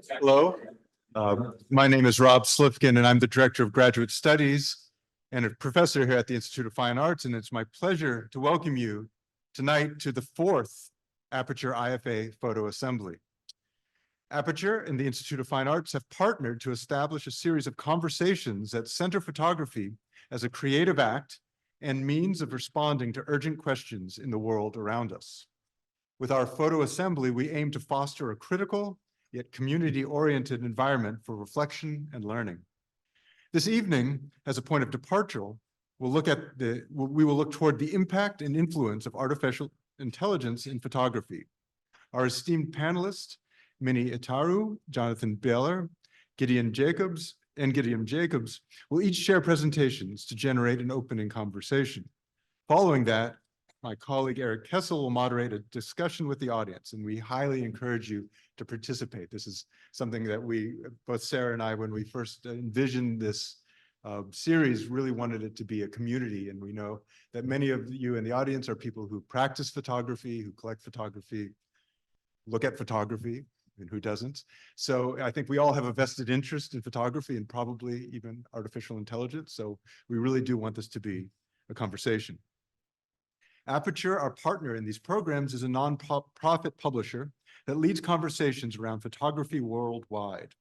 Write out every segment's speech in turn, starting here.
Hello, my name is Rob Slifkin, and I'm the Director of Graduate Studies and a professor here at the Institute of Fine Arts, and it's my pleasure to welcome you tonight to the fourth Aperture IFA photo assembly. Aperture and the Institute of Fine Arts have partnered to establish a series of conversations that center photography as a creative act and means of responding to urgent questions in the world around us. With our photo assembly, we aim to foster a critical yet community-oriented environment for reflection and learning. This evening, as a point of departure, we will look toward the impact and influence of artificial intelligence in photography. Our esteemed panelists, Minnie Ataru, Jonathan Baylor, Gideon Jacobs, will each share presentations to generate an opening conversation. Following that, my colleague Erich Kessel will moderate a discussion with the audience, and we highly encourage you to participate. This is something that both Sarah and I, when we first envisioned this series, really wanted it to be a community, and we know that many of you in the audience are people who practice photography, who collect photography, look at photography, and who doesn't. So I think we all have a vested interest in photography and probably even artificial intelligence, so we really do want this to be a conversation. Aperture, our partner in these programs, is a non-profit publisher that leads conversations around photography worldwide.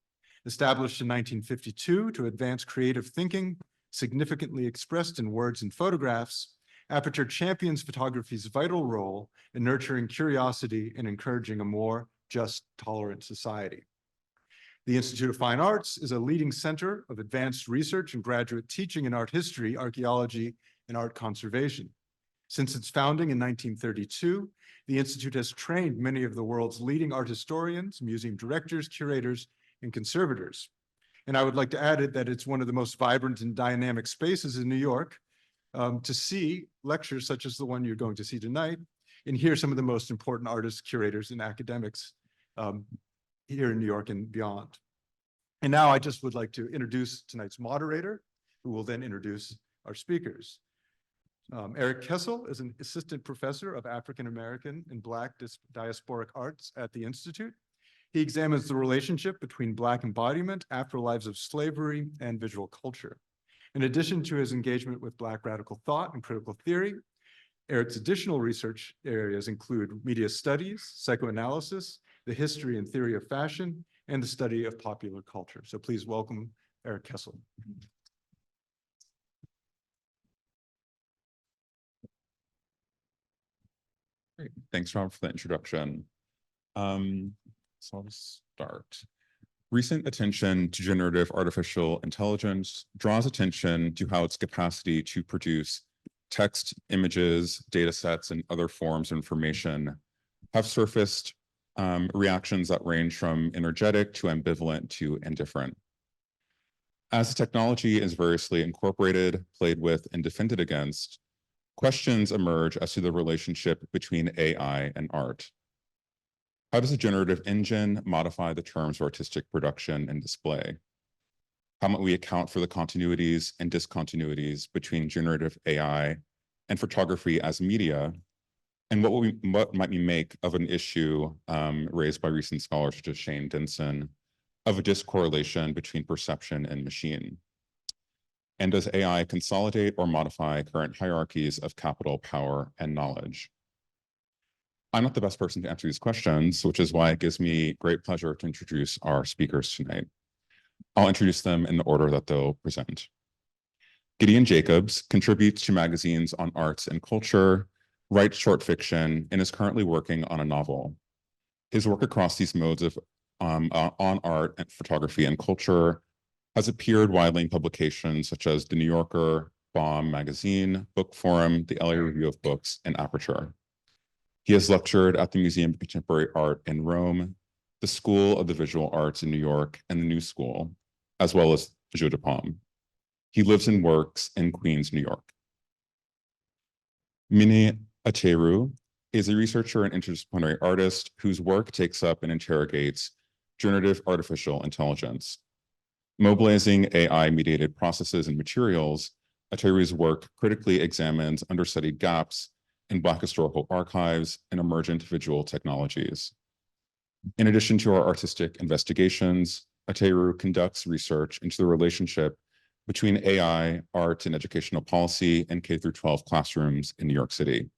Established in 1952 to advance creative thinking, significantly expressed in words and photographs, Aperture champions photography's vital role in nurturing curiosity and encouraging a more just, tolerant society. The Institute of Fine Arts is a leading center of advanced research and graduate teaching in art history, archaeology, and art conservation. Since its founding in 1932, the Institute has trained many of the world's leading art historians, museum directors, curators, and conservators. And I would like to add that it's one of the most vibrant and dynamic spaces in New York to see lectures such as the one you're going to see tonight and hear some of the most important artists, curators, and academics here in New York and beyond. And now I just would like to introduce tonight's moderator, who will then introduce our speakers. Erich Kessel is an assistant professor of African American and Black diasporic arts at the Institute. He examines the relationship between Black embodiment, afterlives of slavery, and visual culture. In addition to his engagement with Black radical thought and critical theory, Erich's additional research areas include media studies, psychoanalysis, the history and theory of fashion, and the study of popular culture. So please welcome Erich Kessel. Great. Thanks, Rob, for the introduction. So I'll start. Recent attention to generative artificial intelligence draws attention to how its capacity to produce text, images, data sets, and other forms of information have surfaced reactions that range from energetic to ambivalent to indifferent. As the technology is variously incorporated, played with, and defended against, questions emerge as to the relationship between AI and art. How does a generative engine modify the terms of artistic production and display? How might we account for the continuities and discontinuities between generative AI and photography as media? And what might we make of an issue raised by recent scholars such as Shane Denson of a discorrelation between perception and machine? And does AI consolidate or modify current hierarchies of capital, power, and knowledge? I'm not the best person to answer these questions, which is why it gives me great pleasure to introduce our speakers tonight. I'll introduce them in the order that they'll present. Gideon Jacobs contributes to magazines on arts and culture, writes short fiction, and is currently working on a novel. His work across these modes of on art and photography and culture has appeared widely in publications such as The New Yorker, Bomb Magazine, Book Forum, the LA Review of Books, and Aperture. He has lectured at the Museum of Contemporary Art in Rome, the School of the Visual Arts in New York, and the New School, as well as Jeu de Paume. He lives and works in Queens, New York. Minne Atairu is a researcher and interdisciplinary artist whose work takes up and interrogates generative artificial intelligence. Mobilizing AI-mediated processes and materials, Atairu's work critically examines understudied gaps in Black historical archives and emergent visual technologies. In addition to our artistic investigations, Atairu conducts research into the relationship between AI, art, and educational policy in K-12 classrooms in New York City.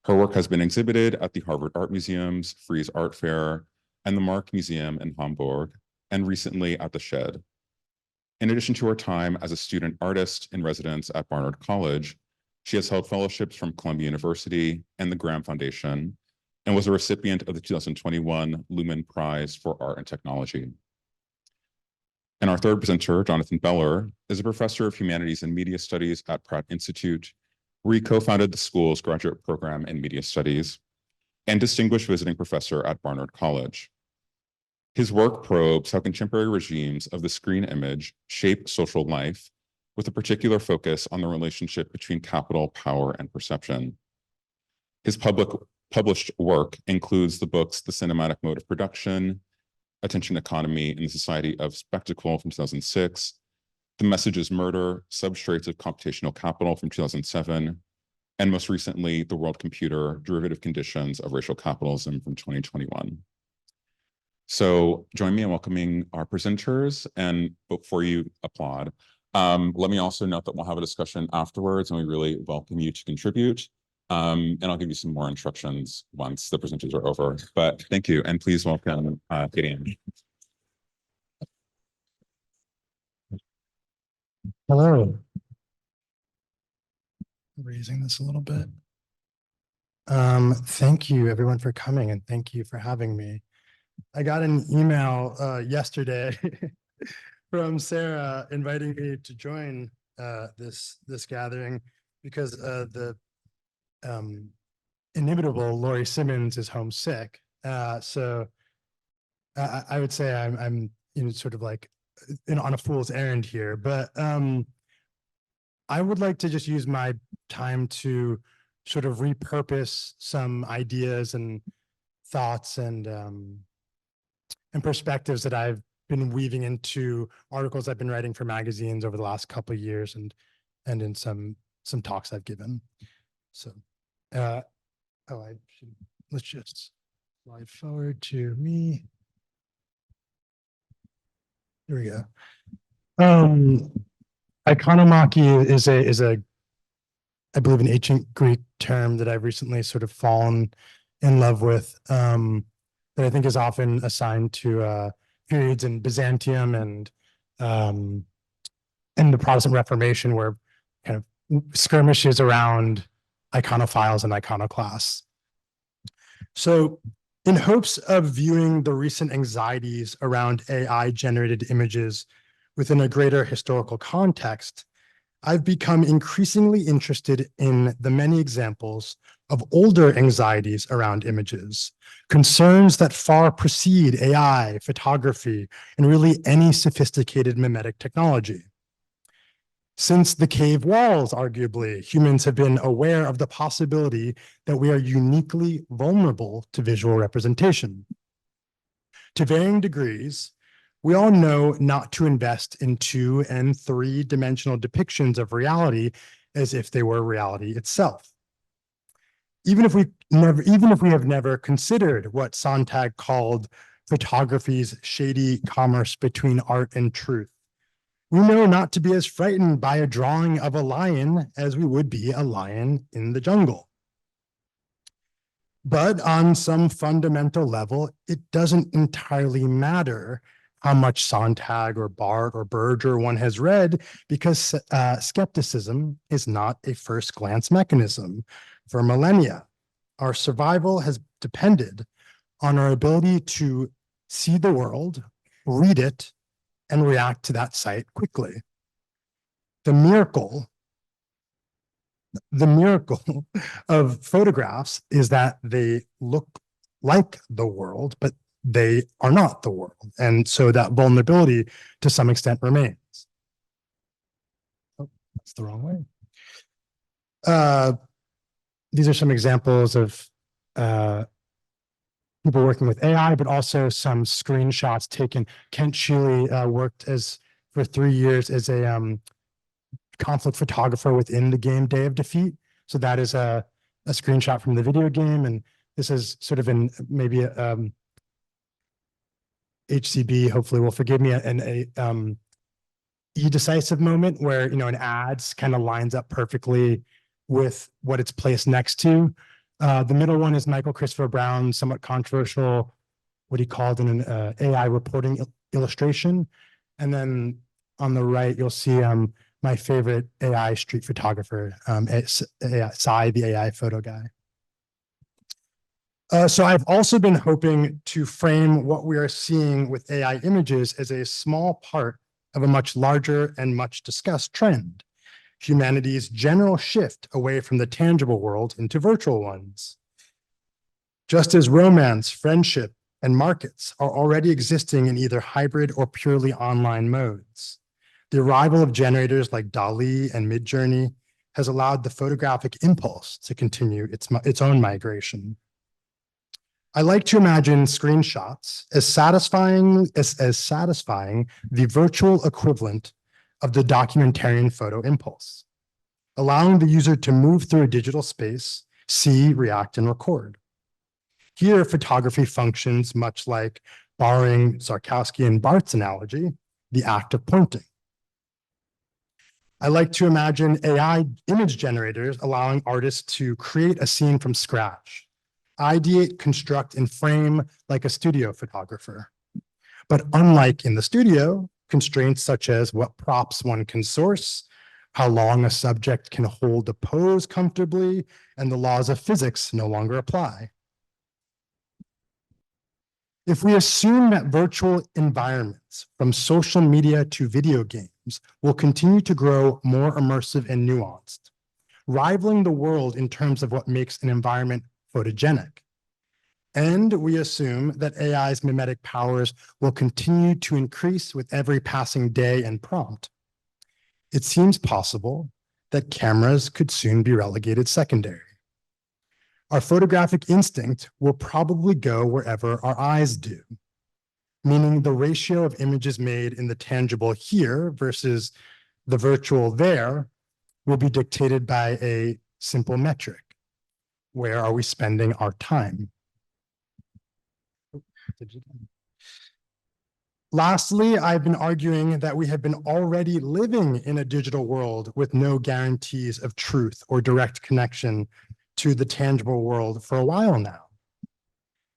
Her work has been exhibited at the Harvard Art Museum's Frieze Art Fair and the Mark Museum in Hamburg, and recently at the Shed. In addition to her time as a student artist in residence at Barnard College, she has held fellowships from Columbia University and the Graham Foundation, and was a recipient of the 2021 Lumen Prize for Art and Technology. And our third presenter, Jonathan Beller, is a professor of humanities and media studies at Pratt Institute, where he co-founded the school's graduate program in media studies and distinguished visiting professor at Barnard College. His work probes how contemporary regimes of the screen image shape social life, with a particular focus on the relationship between capital, power, and perception. His published work includes the books The Cinematic Mode of Production, Attention Economy in the Society of Spectacle from 2006, The Message is Murder, Substrates of Computational Capital from 2007, and most recently, The World Computer, Derivative Conditions of Racial Capitalism from 2021. So join me in welcoming our presenters, and before you applaud, let me also note that we'll have a discussion afterwards, and we really welcome you to contribute. And I'll give you some more instructions once the presenters are over. But thank you, and please welcome Gideon. Hello. Raising this a little bit. Thank you everyone for coming, and thank you for having me. I got an email yesterday from Sarah inviting me to join this gathering because the inimitable Laurie Simmons is homesick. So I would say I'm sort of like on a fool's errand here, but I would like to just use my time to sort of repurpose some ideas and thoughts and perspectives that I've been weaving into articles I've been writing for magazines over the last couple of years and in some talks I've given. So, let's just slide forward to me. Here we go. Iconomachy is a I believe an ancient Greek term that I've recently sort of fallen in love with, that I think is often assigned to periods in Byzantium and in the Protestant Reformation, where kind of skirmishes around iconophiles and iconoclasts. So in hopes of viewing the recent anxieties around AI-generated images within a greater historical context, I've become increasingly interested in the many examples of older anxieties around images, concerns that far precede AI, photography, and really any sophisticated mimetic technology. Since the cave walls, arguably, humans have been aware of the possibility that we are uniquely vulnerable to visual representation. To varying degrees, we all know not to invest in 2- and 3-dimensional depictions of reality as if they were reality itself. Even if we have never considered what Sontag called photography's shady commerce between art and truth, we know not to be as frightened by a drawing of a lion as we would be a lion in the jungle. But on some fundamental level, it doesn't entirely matter how much Sontag or Barth or Berger one has read, because skepticism is not a first glance mechanism. For millennia, our survival has depended on our ability to see the world, read it, and react to that sight quickly. The miracle of photographs is that they look like the world, but they are not the world. And so that vulnerability to some extent remains. Oh, that's the wrong way. These are some examples of people working with AI, but also some screenshots taken. Kent Sheely worked for 3 years as a conflict photographer within the game Day of Defeat. So that is a screenshot from the video game. And this is sort of maybe HCB hopefully will forgive me, e-decisive moment where, an ads kind of lines up perfectly with what it's placed next to. The middle one is Michael Christopher Brown's somewhat controversial, what he called an AI reporting illustration. And then on the right, you'll see my favorite AI street photographer, Sai, the AI photo guy. So I've also been hoping to frame what we are seeing with AI images as a small part of a much larger and much discussed trend: humanity's general shift away from the tangible world into virtual ones. Just as romance, friendship, and markets are already existing in either hybrid or purely online modes, the arrival of generators like DALL-E and Midjourney has allowed the photographic impulse to continue its own migration. I like to imagine screenshots as satisfying the virtual equivalent of the documentarian photo impulse, allowing the user to move through a digital space, see, react, and record. Here, photography functions much like, borrowing Sarkowski and Barth's analogy, the act of pointing. I like to imagine AI image generators allowing artists to create a scene from scratch, ideate, construct, and frame like a studio photographer. But unlike in the studio, constraints such as what props one can source, how long a subject can hold a pose comfortably, and the laws of physics no longer apply. If we assume that virtual environments, from social media to video games, will continue to grow more immersive and nuanced, rivaling the world in terms of what makes an environment photogenic, and we assume that AI's mimetic powers will continue to increase with every passing day and prompt, it seems possible that cameras could soon be relegated secondary. Our photographic instinct will probably go wherever our eyes do, meaning the ratio of images made in the tangible here versus the virtual there will be dictated by a simple metric: where are we spending our time? Lastly, I've been arguing that we have been already living in a digital world with no guarantees of truth or direct connection to the tangible world for a while now.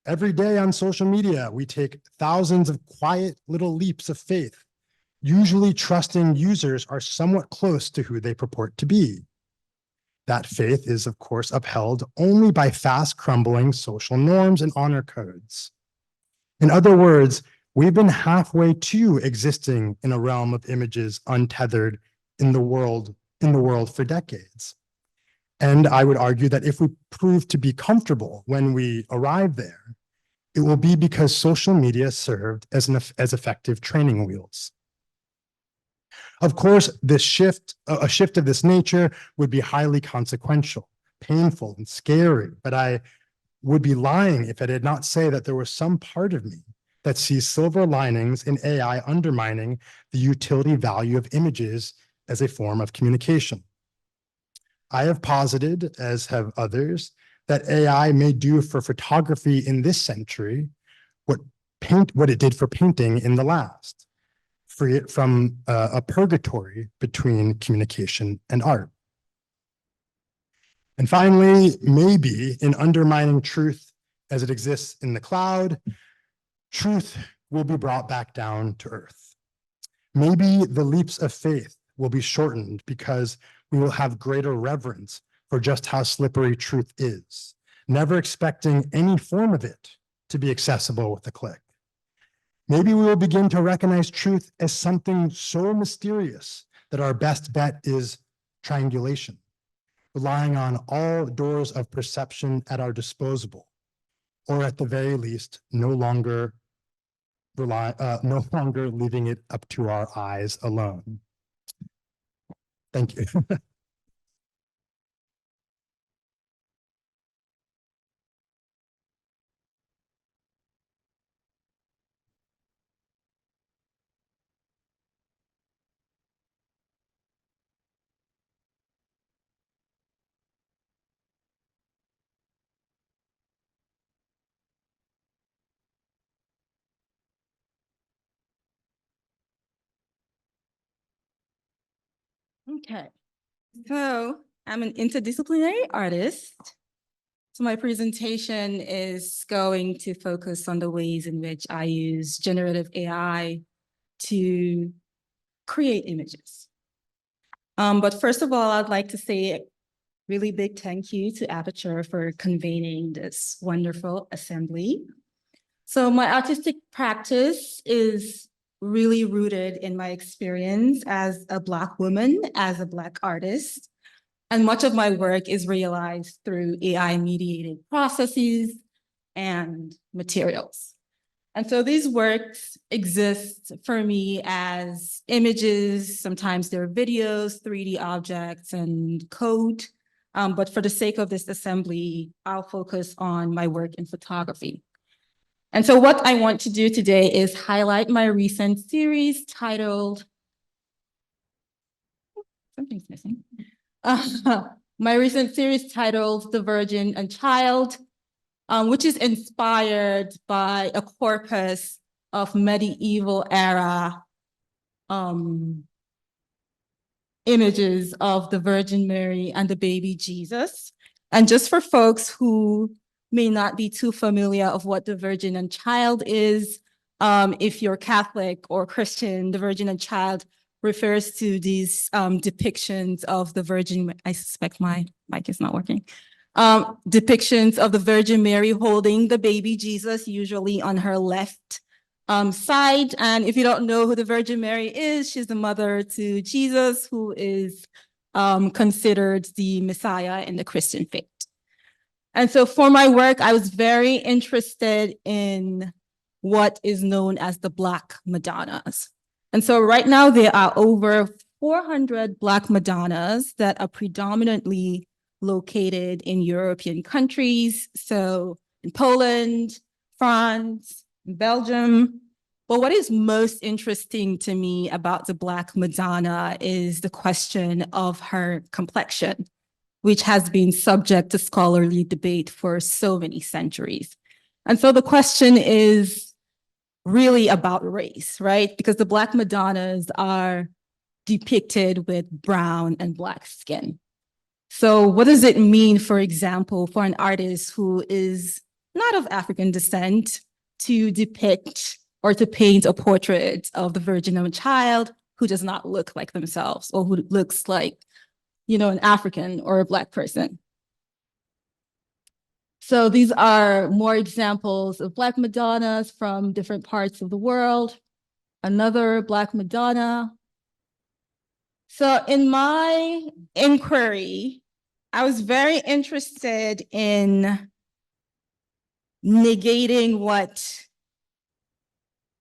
Every day on social media, we take thousands of quiet little leaps of faith, usually trusting users are somewhat close to who they purport to be. That faith is, of course, upheld only by fast crumbling social norms and honor codes. In other words, we've been halfway to existing in a realm of images untethered in the world for decades. And I would argue that if we prove to be comfortable when we arrive there, it will be because social media served as effective training wheels. Of course, a shift of this nature would be highly consequential, painful, and scary, but I would be lying if I did not say that there was some part of me that sees silver linings in AI undermining the utility value of images as a form of communication. I have posited, as have others, that AI may do for photography in this century what it did for painting in the last, free it from a purgatory between communication and art. And finally, maybe in undermining truth as it exists in the cloud, truth will be brought back down to earth. Maybe the leaps of faith will be shortened because we will have greater reverence for just how slippery truth is, never expecting any form of it to be accessible with a click. Maybe we will begin to recognize truth as something so mysterious that our best bet is triangulation, relying on all doors of perception at our disposal, or at the very least, no longer leaving it up to our eyes alone. Thank you. Okay, so I'm an interdisciplinary artist. So my presentation is going to focus on the ways in which I use generative AI to create images. But first of all, I'd like to say a really big thank you to Aperture for convening this wonderful assembly. So my artistic practice is really rooted in my experience as a Black woman, as a Black artist. And much of my work is realized through AI-mediated processes and materials. And so these works exist for me as images, sometimes they're videos, 3D objects, and code. But for the sake of this assembly, I'll focus on my work in photography. And so what I want to do today is highlight my recent series titled, something's missing. My recent series titled The Virgin and Child, which is inspired by a corpus of medieval era images of the Virgin Mary and the baby Jesus. And just for folks who may not be too familiar of what the Virgin and Child is, if you're Catholic or Christian, the Virgin and Child refers to these depictions of the Virgin. I suspect my mic is not working. Depictions of the Virgin Mary holding the baby Jesus, usually on her left side. And if you don't know who the Virgin Mary is, she's the mother to Jesus, who is considered the Messiah in the Christian faith. And so for my work, I was very interested in what is known as the Black Madonnas. And so right now there are over 400 Black Madonnas that are predominantly located in European countries. So in Poland, France, Belgium. But what is most interesting to me about the Black Madonna is the question of her complexion, which has been subject to scholarly debate for so many centuries. And so the question is really about race, right? Because the Black Madonnas are depicted with brown and Black skin. So what does it mean, for example, for an artist who is not of African descent to depict or to paint a portrait of the Virgin and Child who does not look like themselves or who looks like, you know, an African or a Black person? So these are more examples of Black Madonnas from different parts of the world. Another Black Madonna. So in my inquiry, I was very interested in negating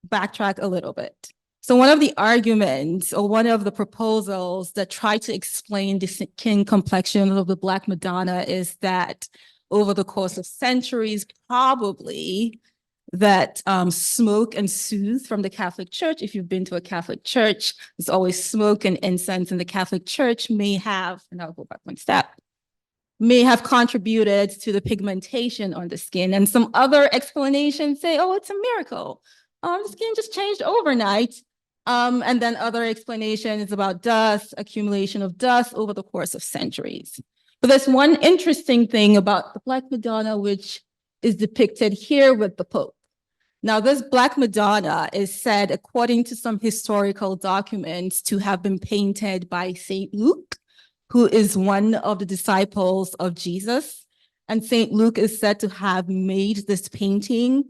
backtrack a little bit. So one of the arguments or one of the proposals that try to explain the skin complexion of the Black Madonna is that over the course of centuries, probably that smoke and soothe from the Catholic Church. If you've been to a Catholic church, there's always smoke and incense in the Catholic Church may have, and I'll go back one step, may have contributed to the pigmentation on the skin. And some other explanations say, oh, it's a miracle. The skin just changed overnight. And then other explanations about dust, accumulation of dust over the course of centuries. But there's one interesting thing about the Black Madonna, which is depicted here with the Pope. Now, this Black Madonna is said, according to some historical documents, to have been painted by Saint Luke, who is one of the disciples of Jesus. And Saint Luke is said to have made this painting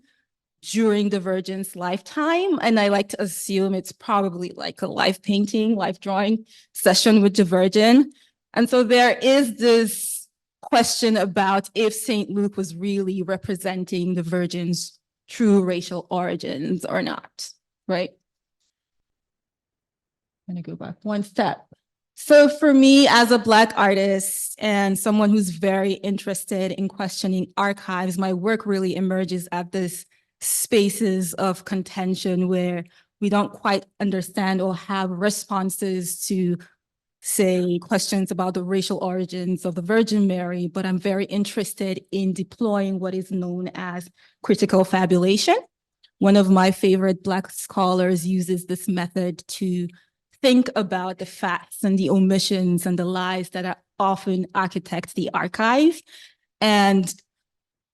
during the Virgin's lifetime. And I like to assume it's probably like a life painting, life drawing session with the Virgin. And so there is this question about if Saint Luke was really representing the Virgin's true racial origins or not, right? I'm gonna go back one step. So for me, as a Black artist and someone who's very interested in questioning archives, my work really emerges at this spaces of contention where we don't quite understand or have responses to, say, questions about the racial origins of the Virgin Mary, but I'm very interested in deploying what is known as critical fabulation. One of my favorite Black scholars uses this method to think about the facts and the omissions and the lies that are often architect the archive, and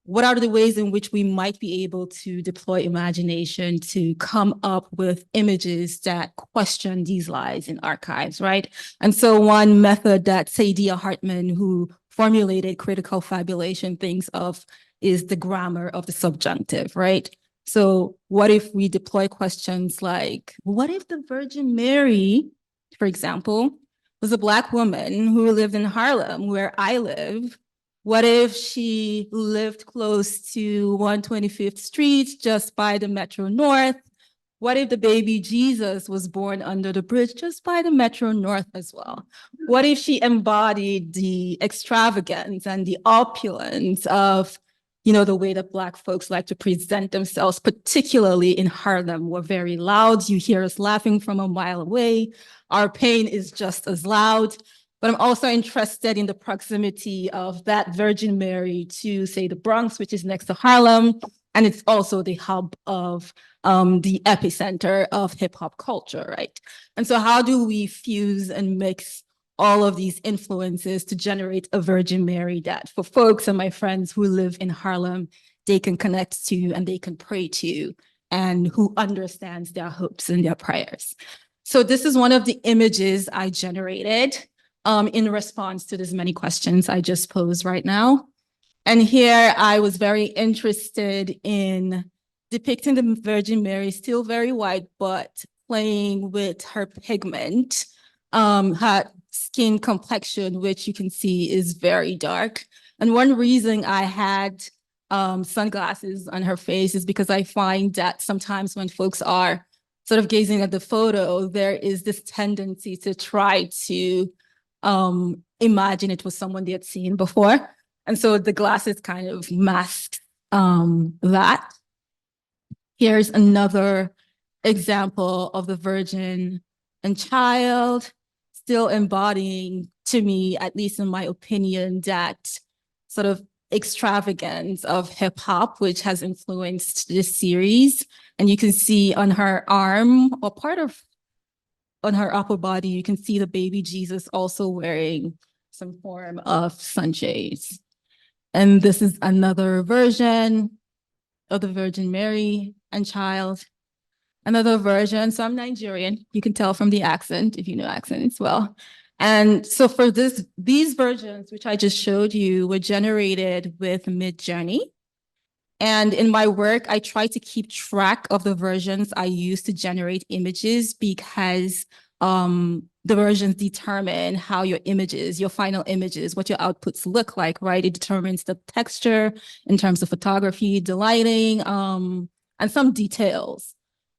what are the ways in which we might be able to deploy imagination to come up with images that question these lies in archives, right? And so one method that Saidiya Hartman, who formulated critical fabulation, thinks of is the grammar of the subjunctive, right? So what if we deploy questions like, what if the Virgin Mary, for example, was a Black woman who lived in Harlem, where I live? What if she lived close to 125th Street, just by the Metro North? What if the baby Jesus was born under the bridge, just by the Metro North as well? What if she embodied the extravagance and the opulence of, you know, the way that Black folks like to present themselves, particularly in Harlem? We're very loud. You hear us laughing from a mile away. Our pain is just as loud. But I'm also interested in the proximity of that Virgin Mary to, say, the Bronx, which is next to Harlem. And it's also the hub of the epicenter of hip hop culture, right? And so how do we fuse and mix all of these influences to generate a Virgin Mary that for folks and my friends who live in Harlem, they can connect to and they can pray to, and who understands their hopes and their prayers? So this is one of the images I generated in response to these many questions I just posed right now. And here I was very interested in depicting the Virgin Mary, still very white, but playing with her pigment, her skin complexion, which you can see is very dark. And one reason I had sunglasses on her face is because I find that sometimes when folks are sort of gazing at the photo, there is this tendency to try to imagine it was someone they had seen before. And so the glasses kind of mask that. Here's another example of the Virgin and Child, still embodying, to me, at least in my opinion, that sort of extravagance of hip hop, which has influenced this series. And you can see on her arm, or part of on her upper body, you can see the baby Jesus also wearing some form of sunshades. And this is another version of the Virgin Mary and Child. Another version, so I'm Nigerian. You can tell from the accent, if you know accents well. And so for these versions, which I just showed you, were generated with Midjourney. And in my work, I try to keep track of the versions I use to generate images, because the versions determine how your images, your final images, what your outputs look like, right? It determines the texture in terms of photography, the lighting, and some details.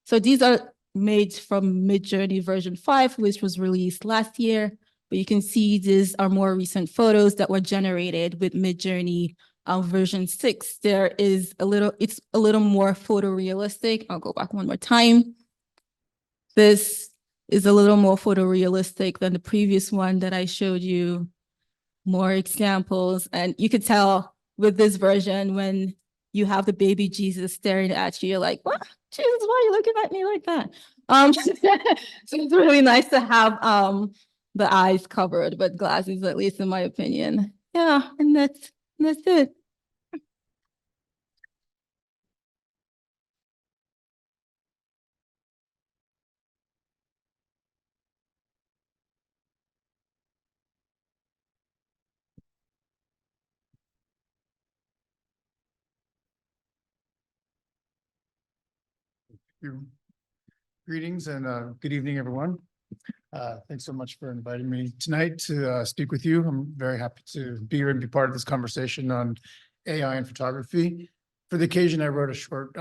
So these are made from Midjourney version 5, which was released last year. But you can see these are more recent photos that were generated with Midjourney version 6. There is it's a little more photorealistic. I'll go back one more time. This is a little more photorealistic than the previous one that I showed you. More examples. And you could tell with this version, when you have the baby Jesus staring at you, you're like, what? Jesus, why are you looking at me like that? So it's really nice to have the eyes covered with glasses, at least in my opinion. Yeah, and that's it. Greetings and good evening, everyone. Thanks so much for inviting me tonight to speak with you. I'm very happy to be here and be part of this conversation on AI and photography. For the occasion, I wrote a short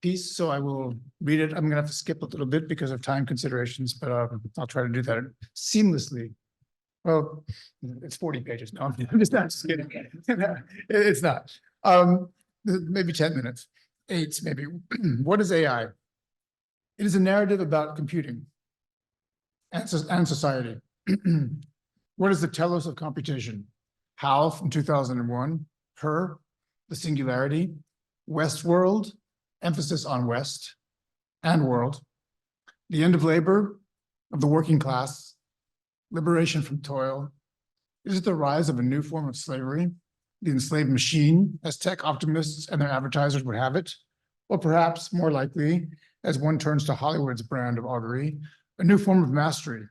piece, so I will read it. I'm gonna have to skip a little bit because of time considerations, but I'll try to do that seamlessly. Well, it's 40 pages. No, I'm just kidding. It's not. Maybe 10 minutes, 8 maybe. What is AI? It is a narrative about computing and society. What does it tell us of computation? HAL from 2001, Her, the singularity, Westworld, emphasis on West and world, the end of labor, of the working class, liberation from toil? Is it the rise of a new form of slavery, the enslaved machine, as tech optimists and their advertisers would have it? Or perhaps more likely, as one turns to Hollywood's brand of augury, a new form of mastery,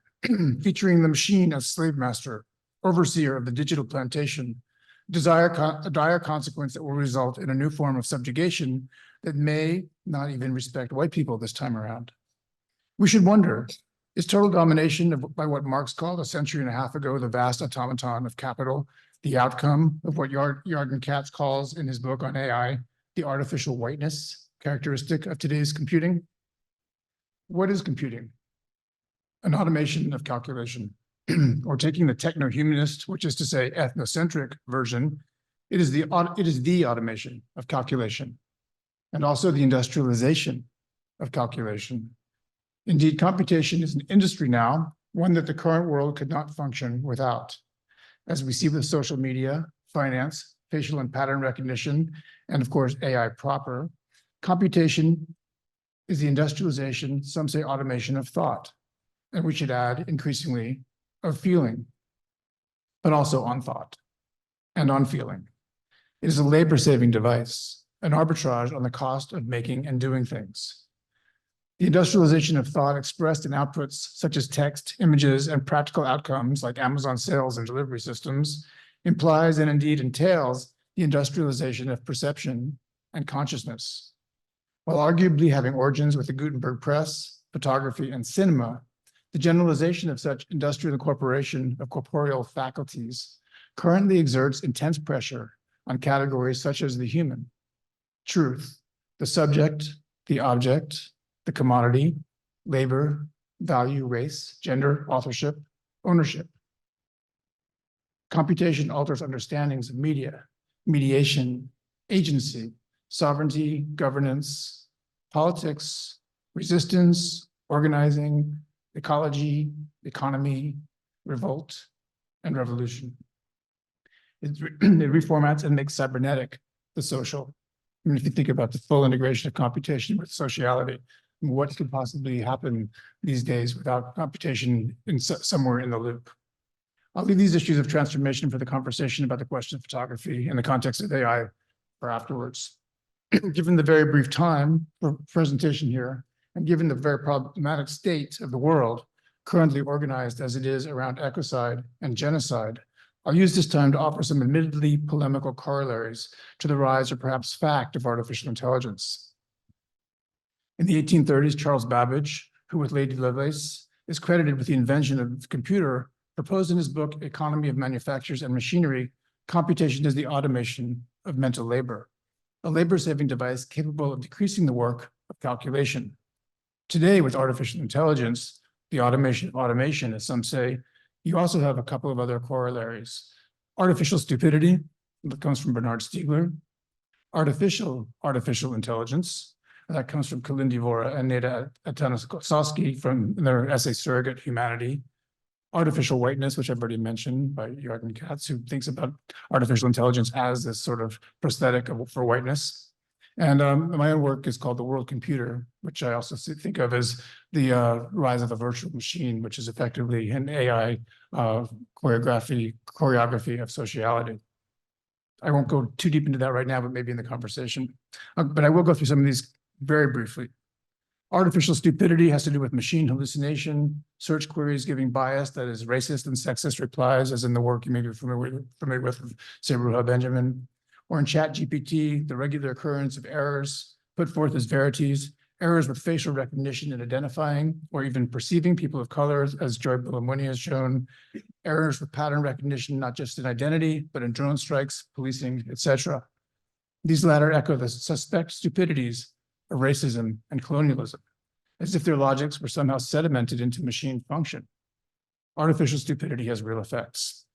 featuring the machine as slave master, overseer of the digital plantation, a dire consequence that will result in a new form of subjugation that may not even respect white people this time around. We should wonder, is total domination by what Marx called a century and a half ago the vast automaton of capital the outcome of what Yarden Katz calls in his book on AI, the artificial whiteness characteristic of today's computing? What is computing? An automation of calculation, or taking the techno-humanist, which is to say ethnocentric version, it is the automation of calculation, and also the industrialization of calculation. Indeed, computation is an industry now, one that the current world could not function without. As we see with social media, finance, facial and pattern recognition, and of course, AI proper, computation is the industrialization, some say automation of thought, and we should add increasingly of feeling, but also on thought and on feeling. It is a labor-saving device, an arbitrage on the cost of making and doing things. The industrialization of thought expressed in outputs such as text, images, and practical outcomes like Amazon sales and delivery systems implies and indeed entails the industrialization of perception and consciousness. While arguably having origins with the Gutenberg press, photography, and cinema, the generalization of such industrial incorporation of corporeal faculties currently exerts intense pressure on categories such as the human, truth, the subject, the object, the commodity, labor, value, race, gender, authorship, ownership. Computation alters understandings of media, mediation, agency, sovereignty, governance, politics, resistance, organizing, ecology, economy, revolt, and revolution. It reformats and makes cybernetic the social. I mean, if you think about the full integration of computation with sociality, what could possibly happen these days without computation somewhere in the loop? I'll leave these issues of transformation for the conversation about the question of photography in the context of AI for afterwards. Given the very brief time for presentation here, and given the very problematic state of the world, currently organized as it is around ecocide and genocide, I'll use this time to offer some admittedly polemical corollaries to the rise or perhaps fact of artificial intelligence. In the 1830s, Charles Babbage, who with Lady Lovelace is credited with the invention of the computer, proposed in his book, Economy of Manufactures and Machinery, computation is the automation of mental labor, a labor-saving device capable of decreasing the work of calculation. Today, with artificial intelligence, the automation of automation, as some say, you also have a couple of other corollaries. Artificial stupidity, that comes from Bernard Stiegler. Artificial intelligence, that comes from Kalindi Vora and Neda Atanosowski from their essay Surrogate Humanity. Artificial whiteness, which I've already mentioned by Yarden Katz, who thinks about artificial intelligence as this sort of prosthetic for whiteness. And my own work is called The World Computer, which I also think of as the rise of the virtual machine, which is effectively an AI choreography of sociality. I won't go too deep into that right now, but maybe in the conversation. But I will go through some of these very briefly. Artificial stupidity has to do with machine hallucination, search queries giving bias, that is racist and sexist replies, as in the work you may be familiar with, say, Ruha Benjamin. Or in ChatGPT, the regular occurrence of errors put forth as verities, errors with facial recognition and identifying, or even perceiving people of color, as Joy Bulamwini has shown, errors with pattern recognition, not just in identity, but in drone strikes, policing, etc. These latter echo the suspect stupidities of racism and colonialism, as if their logics were somehow sedimented into machine function. Artificial stupidity has real effects.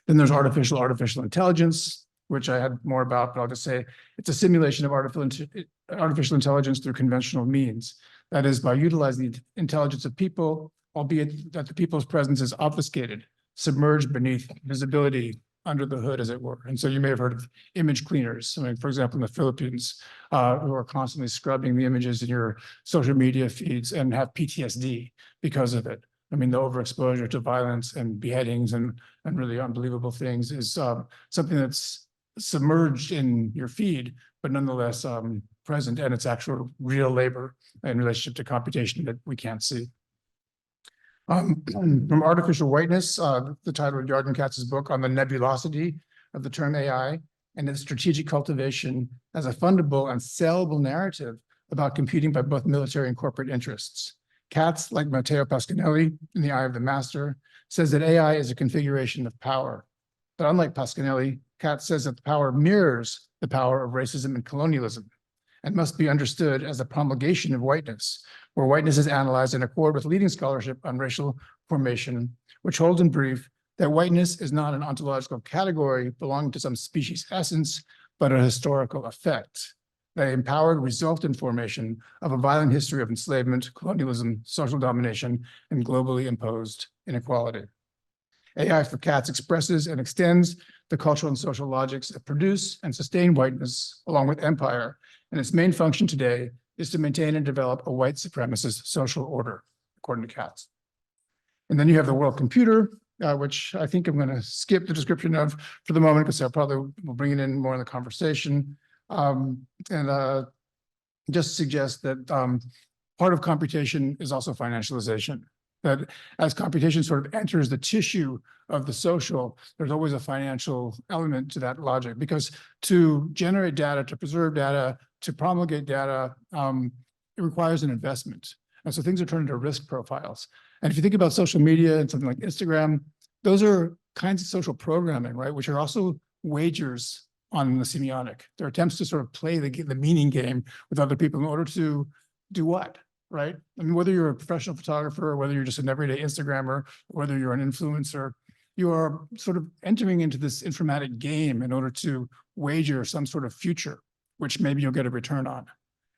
Then there's artificial intelligence, which I had more about, but I'll just say it's a simulation of artificial intelligence through conventional means. That is, by utilizing the intelligence of people, albeit that the people's presence is obfuscated, submerged beneath visibility under the hood, as it were. And so you may have heard of image cleaners. I mean, for example, in the Philippines, who are constantly scrubbing the images in your social media feeds and have PTSD because of it. I mean, the overexposure to violence and beheadings and really unbelievable things is something that's submerged in your feed, but nonetheless present, and it's actual real labor in relationship to computation that we can't see. From Artificial Whiteness, the title of Jordan Katz's book on the nebulosity of the term AI and its strategic cultivation as a fundable and sellable narrative about computing by both military and corporate interests. Katz, like Matteo Pasquinelli in The Eye of the Master, says that AI is a configuration of power. But unlike Pasquinelli, Katz says that the power mirrors the power of racism and colonialism and must be understood as a promulgation of whiteness, where whiteness is analyzed in accord with leading scholarship on racial formation, which holds in brief that whiteness is not an ontological category belonging to some species essence, but a historical effect. That empowered resultant formation of a violent history of enslavement, colonialism, social domination, and globally imposed inequality. AI for Katz expresses and extends the cultural and social logics that produce and sustain whiteness along with empire, and its main function today is to maintain and develop a white supremacist social order, according to Katz. And then you have the world computer, which I think I'm going to skip the description of for the moment because I probably will bring it in more in the conversation. Just suggest that part of computation is also financialization. That as computation sort of enters the tissue of the social, there's always a financial element to that logic, because to generate data, to preserve data, to promulgate data, it requires an investment. And so things are turned into risk profiles. And if you think about social media and something like Instagram, those are kinds of social programming, right? Which are also wagers on the semiotic. They're attempts to sort of play the meaning game with other people in order to do what? Right? I mean, whether you're a professional photographer or whether you're just an everyday Instagrammer, or whether you're an influencer, you are sort of entering into this informatic game in order to wager some sort of future, which maybe you'll get a return on.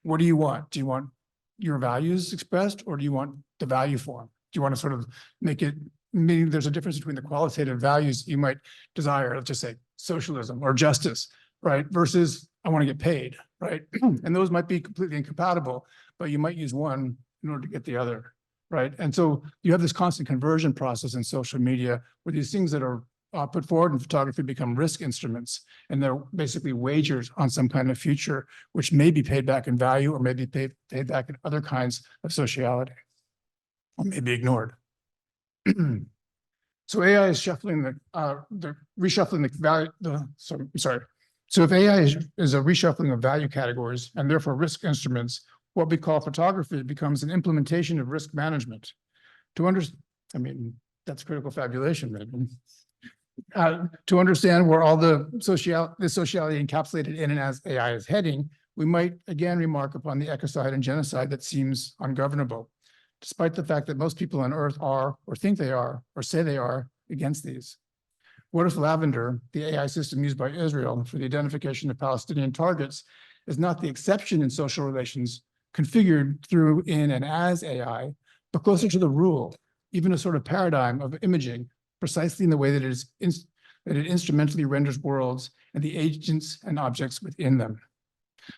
What do you want? Do you want your values expressed, or do you want the value form? Do you want to sort of make it, meaning there's a difference between the qualitative values you might desire, let's just say socialism or justice, right? Versus I want to get paid, right? And those might be completely incompatible, but you might use one in order to get the other, right? And so you have this constant conversion process in social media where these things that are put forward in photography become risk instruments, and they're basically wagers on some kind of future, which may be paid back in value or may be paid back in other kinds of sociality, or may be ignored. So AI is shuffling reshuffling the value, So if AI is a reshuffling of value categories and therefore risk instruments, what we call photography becomes an implementation of risk management. I mean, that's critical fabulation, right? To understand where all the sociality encapsulated in and as AI is heading, we might again remark upon the ecocide and genocide that seems ungovernable, despite the fact that most people on Earth are, or think they are, or say they are against these. What if Lavender, the AI system used by Israel for the identification of Palestinian targets, is not the exception in social relations configured through, in, and as AI, but closer to the rule, even a sort of paradigm of imaging, precisely in the way that it instrumentally renders worlds and the agents and objects within them.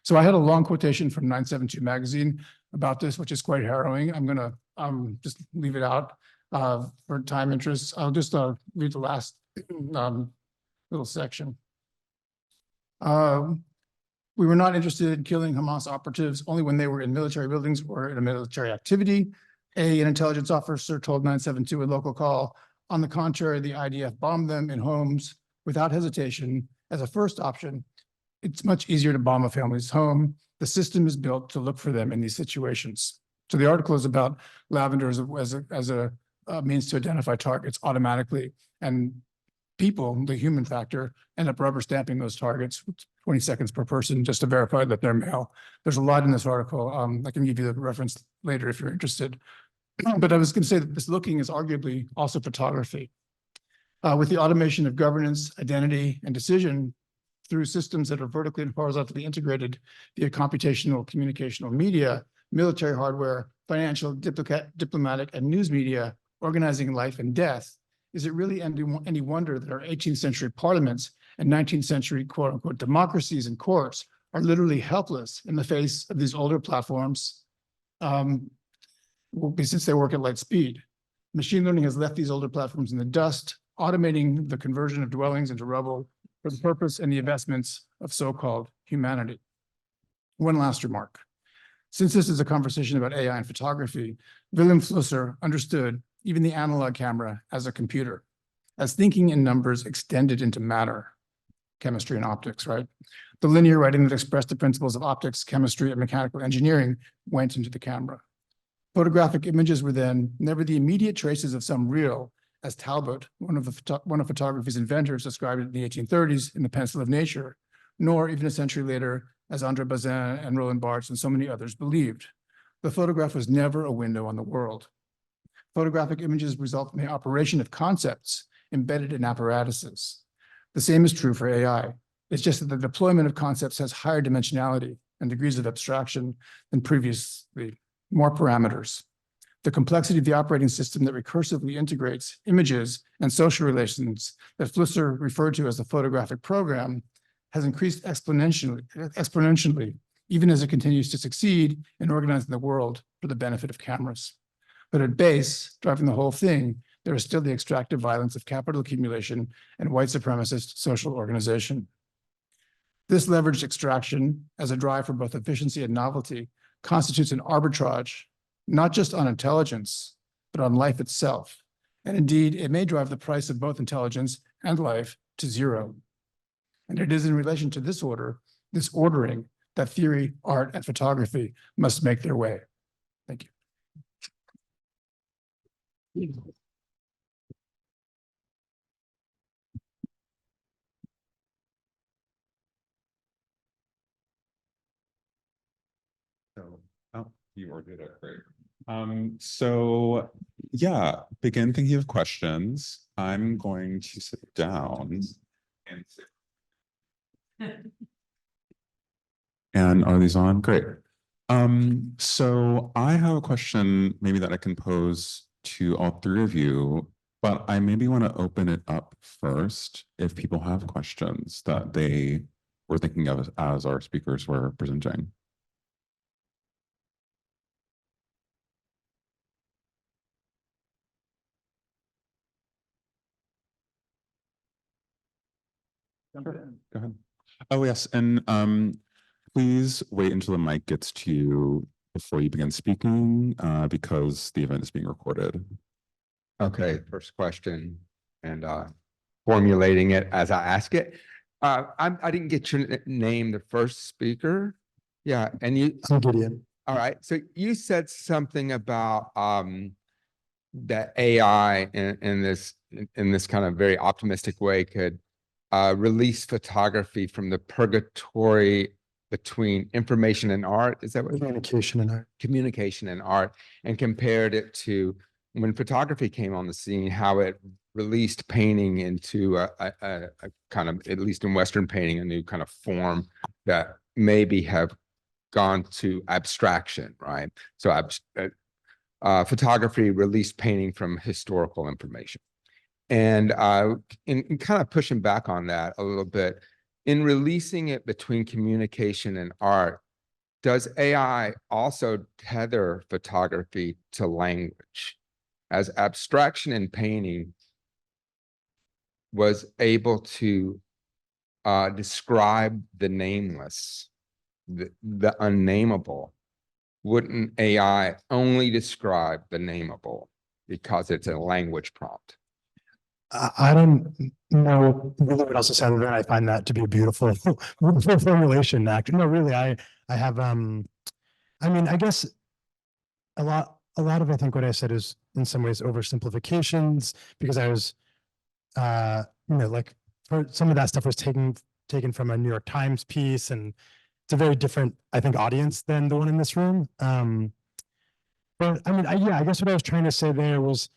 So I had a long quotation from 972 magazine about this, which is quite harrowing. I'm going to just leave it out for time interests. I'll just read the last little section. We were not interested in killing Hamas operatives only when they were in military buildings or in a military activity. An intelligence officer told 972 a local call. On the contrary, the IDF bombed them in homes without hesitation. As a first option, it's much easier to bomb a family's home. The system is built to look for them in these situations. So the article is about Lavender as a means to identify targets automatically, and people, the human factor, end up rubber stamping those targets 20 seconds per person just to verify that they're male. There's a lot in this article. I can give you the reference later if you're interested. But I was going to say that this looking is arguably also photography. With the automation of governance, identity, and decision through systems that are vertically and horizontally integrated via computational, communicational media, military hardware, financial, diplomatic, and news media, organizing life and death, Is it really any wonder that our 18th century parliaments and 19th century quote unquote democracies and courts are literally helpless in the face of these older platforms since they work at light speed? Machine learning has left these older platforms in the dust, automating the conversion of dwellings into rubble for the purpose and the investments of so-called humanity. One last remark. Since this is a conversation about AI and photography, Wilhelm Flusser understood even the analog camera as a computer, as thinking in numbers extended into matter, chemistry and optics, right? The linear writing that expressed the principles of optics, chemistry, and mechanical engineering went into the camera. Photographic images were then never the immediate traces of some real, as Talbot, one of photography's inventors, described it in the 1830s in The Pencil of Nature, nor even a century later, as André Bazin and Roland Barthes and so many others believed. The photograph was never a window on the world. Photographic images result from the operation of concepts embedded in apparatuses. The same is true for AI. It's just that the deployment of concepts has higher dimensionality and degrees of abstraction than previously, more parameters. The complexity of the operating system that recursively integrates images and social relations that Flusser referred to as the photographic program has increased exponentially, even as it continues to succeed in organizing the world for the benefit of cameras. But at base, driving the whole thing, there is still the extractive violence of capital accumulation and white supremacist social organization. This leveraged extraction, as a drive for both efficiency and novelty, constitutes an arbitrage, not just on intelligence, but on life itself. And indeed, it may drive the price of both intelligence and life to zero. And it is in relation to this ordering, that theory, art, and photography must make their way. Thank you. So, oh, you already did it, great. So yeah, begin thinking of questions. I'm going to sit down and and are these on? Great. So I have a question maybe that I can pose to all three of you, but I maybe want to open it up first if people have questions that they were thinking of as our speakers were presenting. Go ahead. Oh, yes. And please wait until the mic gets to you before you begin speaking, because the event is being recorded. Okay, first question, and formulating it as I ask it. I didn't get your name, the first speaker. Yeah, and you. I'm Gideon. All right, so you said something about that AI in this kind of very optimistic way could release photography from the purgatory between information and art. Is that what? Communication and art. Communication and art, and compared it to when photography came on the scene, how it released painting into a kind of, at least in Western painting, a new kind of form that maybe have gone to abstraction, right? So photography released painting from historical information. And in kind of pushing back on that a little bit, in releasing it between communication and art, does AI also tether photography to language? As abstraction in painting was able to describe the nameless, the unnameable, wouldn't AI only describe the nameable because it's a language prompt? I don't know really what else to say other than I find that to be a beautiful, beautiful formulation. Actually, no, really, I have, I mean, I guess a lot of, I think what I said is in some ways oversimplifications, because I was, like for some of that stuff was taken from a New York Times piece, and it's a very different, I think, audience than the one in this room. But I mean, I guess what I was trying to say there was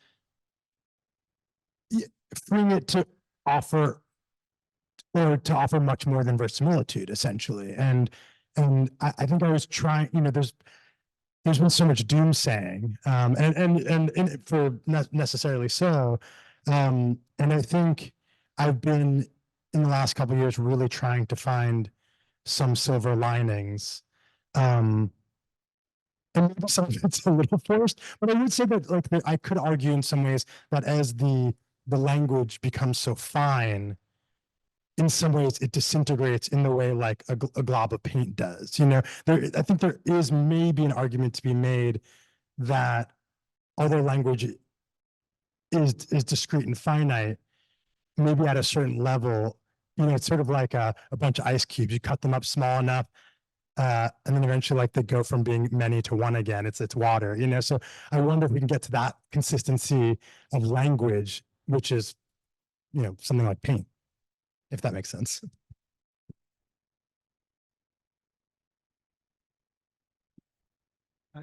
freeing it to offer much more than verisimilitude, essentially. And I think I was trying, there's been so much doomsaying, and for not necessarily so, And I think I've been in the last couple of years really trying to find some silver linings. And maybe some of it's a little forced, but I would say that like that I could argue in some ways that as the language becomes so fine, in some ways it disintegrates in the way like a glob of paint does. You know, I think there is maybe an argument to be made that although language is discrete and finite, maybe at a certain level, you know, it's sort of like a bunch of ice cubes. You cut them up small enough, and then eventually like they go from being many to one again. It's water, you know. So I wonder if we can get to that consistency of language, which is, you know, something like paint, if that makes sense.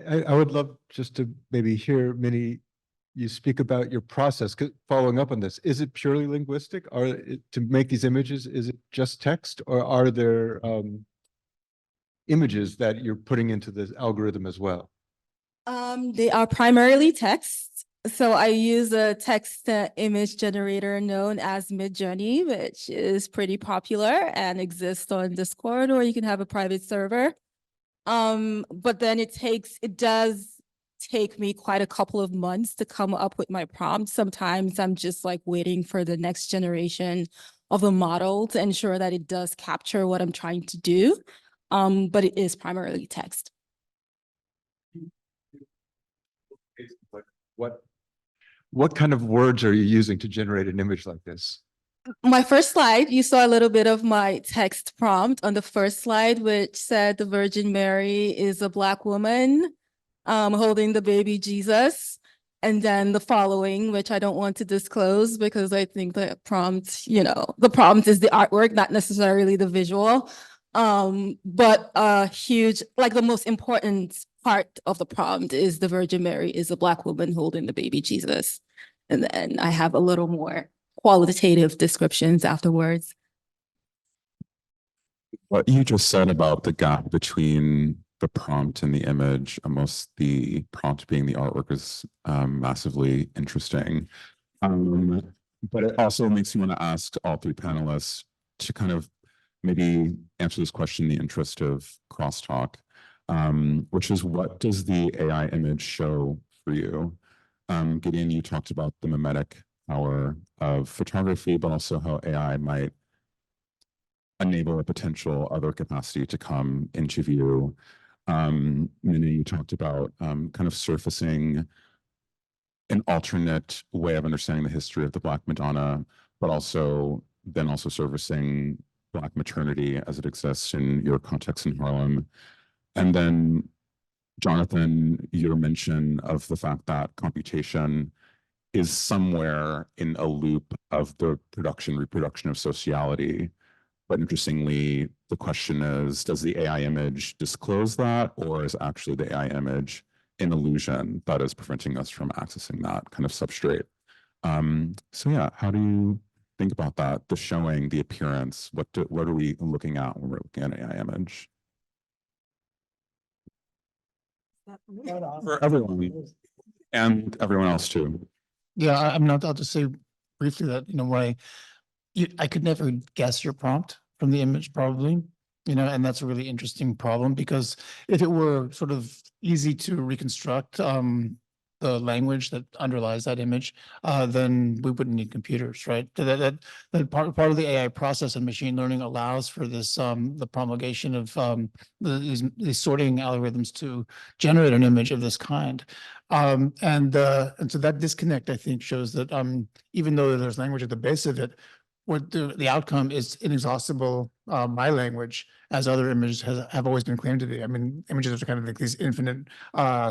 I would love just to maybe hear Minnie, you speak about your process. Following up on this, is it purely linguistic? Or to make these images, is it just text, or are there images that you're putting into this algorithm as well? They are primarily text. So I use a text image generator known as Midjourney, which is pretty popular and exists on Discord, or you can have a private server. But then it does take me quite a couple of months to come up with my prompt. Sometimes I'm just like waiting for the next generation of the model to ensure that it does capture what I'm trying to do. But it is primarily text. What kind of words are you using to generate an image like this? My first slide, you saw a little bit of my text prompt on the first slide, which said the Virgin Mary is a Black woman holding the baby Jesus. And then the following, which I don't want to disclose because I think the prompt, you know, the prompt is the artwork, not necessarily the visual. But a huge, like the most important part of the prompt is the Virgin Mary is a Black woman holding the baby Jesus. And then I have a little more qualitative descriptions afterwards. What you just said about the gap between the prompt and the image, almost the prompt being the artwork, is massively interesting. But it also makes me want to ask all three panelists to kind of maybe answer this question in the interest of crosstalk, which is, what does the AI image show for you? Gideon, you talked about the mimetic power of photography, but also how AI might enable a potential other capacity to come into view. Minnie, you talked about kind of surfacing an alternate way of understanding the history of the Black Madonna, but also surfacing Black maternity as it exists in your context in Harlem. And then Jonathan, your mention of the fact that computation is somewhere in a loop of the reproduction of sociality. But interestingly, the question is, does the AI image disclose that, or is actually the AI image an illusion that is preventing us from accessing that kind of substrate? So yeah, how do you think about that? The showing, the appearance, what are we looking at when we're looking at an AI image? For everyone, and everyone else too. Yeah, I'll just say briefly that, you know, I could never guess your prompt from the image probably, you know, and that's a really interesting problem, because if it were sort of easy to reconstruct the language that underlies that image, then we wouldn't need computers, right? That part of the AI process and machine learning allows for this the promulgation of these sorting algorithms to generate an image of this kind. And so that disconnect, I think, shows that even though there's language at the base of it, what the outcome is inexhaustible my language, as other images have always been claimed to be. I mean, images are kind of like these infinite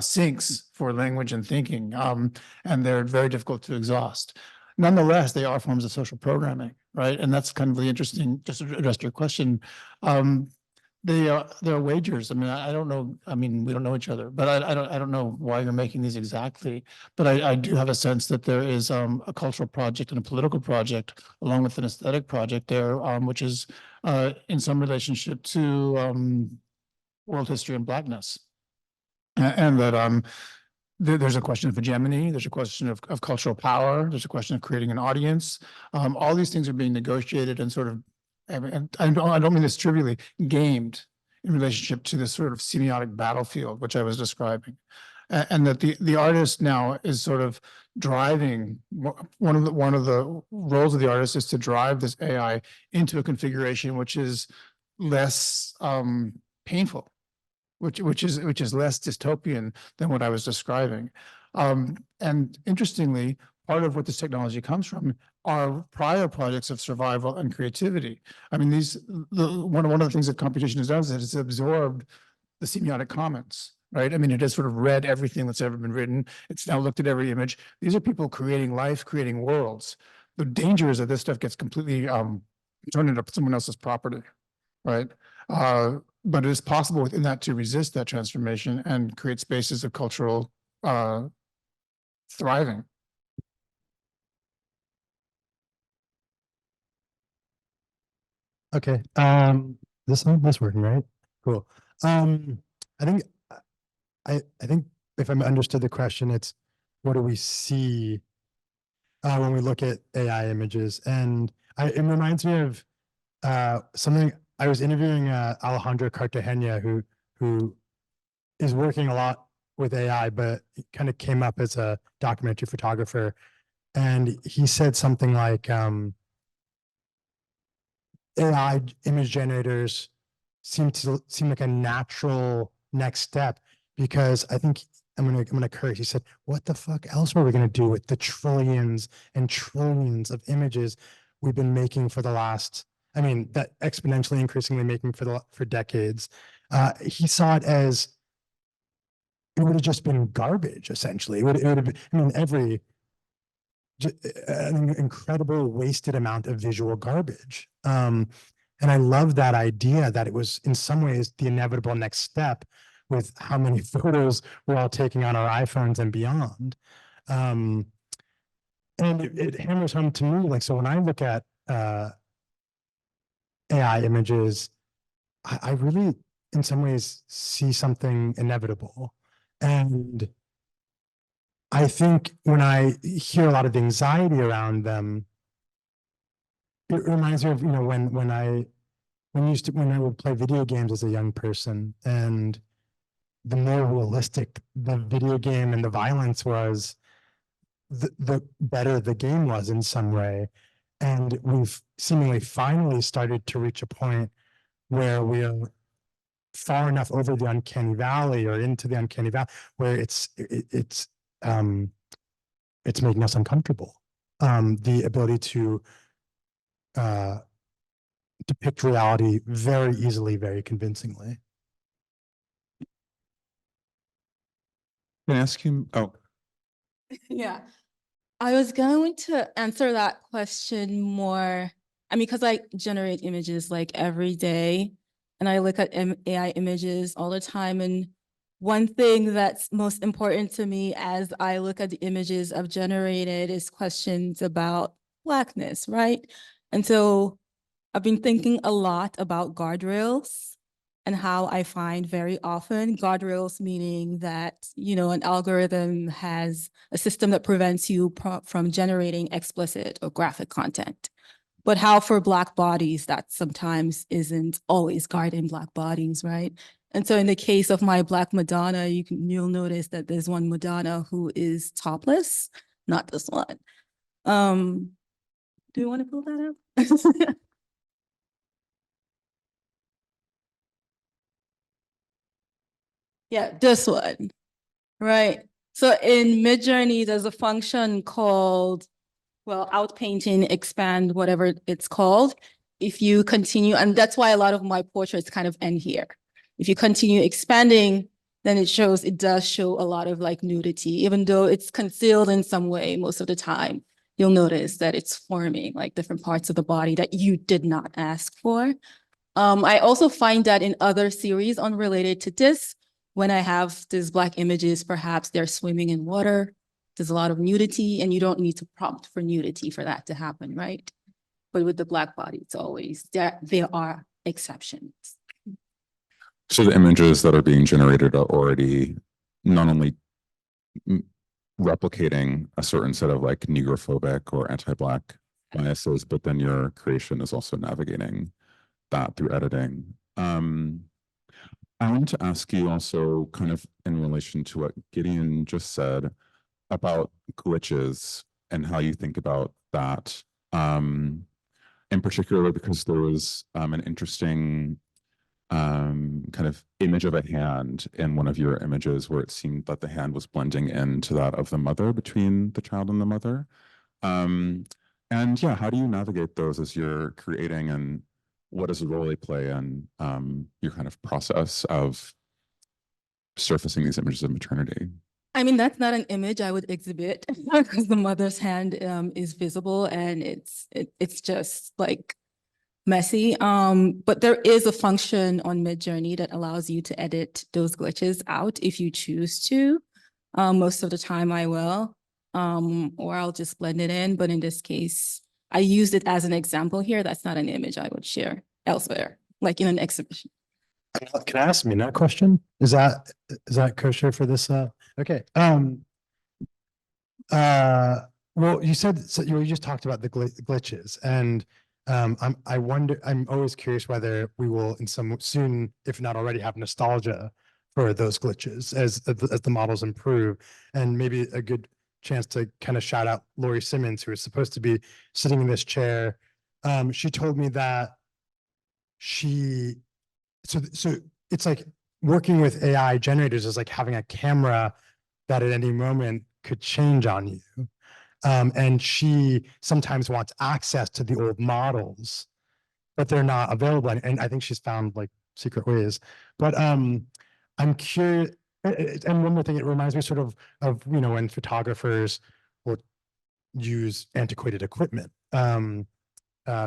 sinks for language and thinking, and they're very difficult to exhaust. Nonetheless, they are forms of social programming, right? And that's kind of the interesting, just to address your question. They're wagers. I mean, I don't know. I mean, we don't know each other, but I don't know why you're making these exactly. But I do have a sense that there is a cultural project and a political project, along with an aesthetic project there, which is in some relationship to world history and Blackness, and that there's a question of hegemony, there's a question of cultural power, there's a question of creating an audience. All these things are being negotiated and sort of, and I don't mean this trivially, gamed in relationship to this sort of semiotic battlefield, which I was describing. And that the artist now is sort of driving, one of the roles of the artist is to drive this AI into a configuration which is less painful, which is less dystopian than what I was describing. And interestingly, part of what this technology comes from are prior projects of survival and creativity. I mean, one of the things that computation has done is it's absorbed the semiotic comments, right? I mean, it has sort of read everything that's ever been written. It's now looked at every image. These are people creating life, creating worlds. The danger is that this stuff gets completely turned into someone else's property, right? But it is possible within that to resist that transformation and create spaces of cultural thriving. Okay, this working, right? Cool. I think, I think if I understood the question, it's what do we see when we look at AI images? And it reminds me of something. I was interviewing Alejandro Cartagena, who is working a lot with AI, but it kind of came up as a documentary photographer. And he said something like, AI image generators seem like a natural next step, because I think I'm gonna curse. He said, "What the fuck else were we gonna do with the trillions and trillions of images we've been making for the last? I mean, that exponentially increasingly making for decades." He saw it as it would have just been garbage. Essentially, it would have been. I mean, an incredible wasted amount of visual garbage. And I love that idea that it was in some ways the inevitable next step with how many photos we're all taking on our iPhones and beyond. And it hammers home to me, like, so when I look at AI images, I really, in some ways, see something inevitable. And I think when I hear a lot of the anxiety around them, it reminds me of, when I would play video games as a young person, and the more realistic the video game and the violence was, the better the game was in some way. And we've seemingly finally started to reach a point where we are far enough over the uncanny valley or into the uncanny valley where it's making us uncomfortable. The ability to depict reality very easily, very convincingly. Can I ask him? Oh, Yeah, I was going to answer that question more. I mean, because I generate images like every day, and I look at AI images all the time. And one thing that's most important to me as I look at the images I've generated is questions about Blackness, right? And so I've been thinking a lot about guardrails and how I find very often guardrails, meaning that, an algorithm has a system that prevents you from generating explicit or graphic content. But how for Black bodies, that sometimes isn't always guarding Black bodies, right? And so in the case of my Black Madonna, you'll notice that there's one Madonna who is topless, not this one. Do you want to pull that up? Yeah, this one, right? So in Midjourney, there's a function called, outpainting, expand, whatever it's called. If you continue, and that's why a lot of my portraits kind of end here. If you continue expanding, then it does show a lot of like nudity, even though it's concealed in some way most of the time. You'll notice that it's forming like different parts of the body that you did not ask for. I also find that in other series unrelated to this, when I have these Black images, perhaps they're swimming in water, there's a lot of nudity, and you don't need to prompt for nudity for that to happen, right? But with the Black body, it's always, there are exceptions. so the images that are being generated are already not only replicating a certain set of like negrophobic or anti-Black biases, but then your creation is also navigating that through editing. I want to ask you also kind of in relation to what Gideon just said about glitches and how you think about that. In particular, because there was an interesting kind of image of a hand in one of your images where it seemed that the hand was blending into that of the mother between the child and the mother. And yeah, how do you navigate those as you're creating, and what is the role they play in your kind of process of surfacing these images of maternity? I mean, that's not an image I would exhibit because the mother's hand is visible and it's just like messy. But there is a function on Midjourney that allows you to edit those glitches out if you choose to. Most of the time I will, or I'll just blend it in. But in this case, I used it as an example here. That's not an image I would share elsewhere, like in an exhibition. Can I ask Minne a question? Is that kosher for this? Okay. Well, you said, so you just talked about the glitches, and I'm always curious whether we will in some soon, if not already, have nostalgia for those glitches as the models improve, and maybe a good chance to kind of shout out Lori Simmons, who is supposed to be sitting in this chair. She told me that so it's like working with AI generators is like having a camera that at any moment could change on you. And she sometimes wants access to the old models, but they're not available. And I think she's found like secret ways. But I'm curious. And one more thing, it reminds me sort of when photographers will use antiquated equipment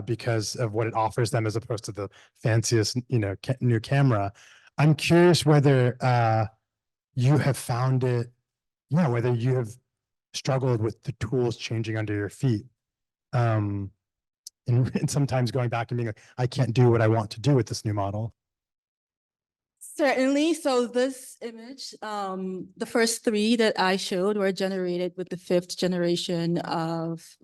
because of what it offers them as opposed to the fanciest new camera. I'm curious whether you have found it, whether you have struggled with the tools changing under your feet. And sometimes going back and being like, I can't do what I want to do with this new model. Certainly. So this image, the first three that I showed were generated with the fifth version of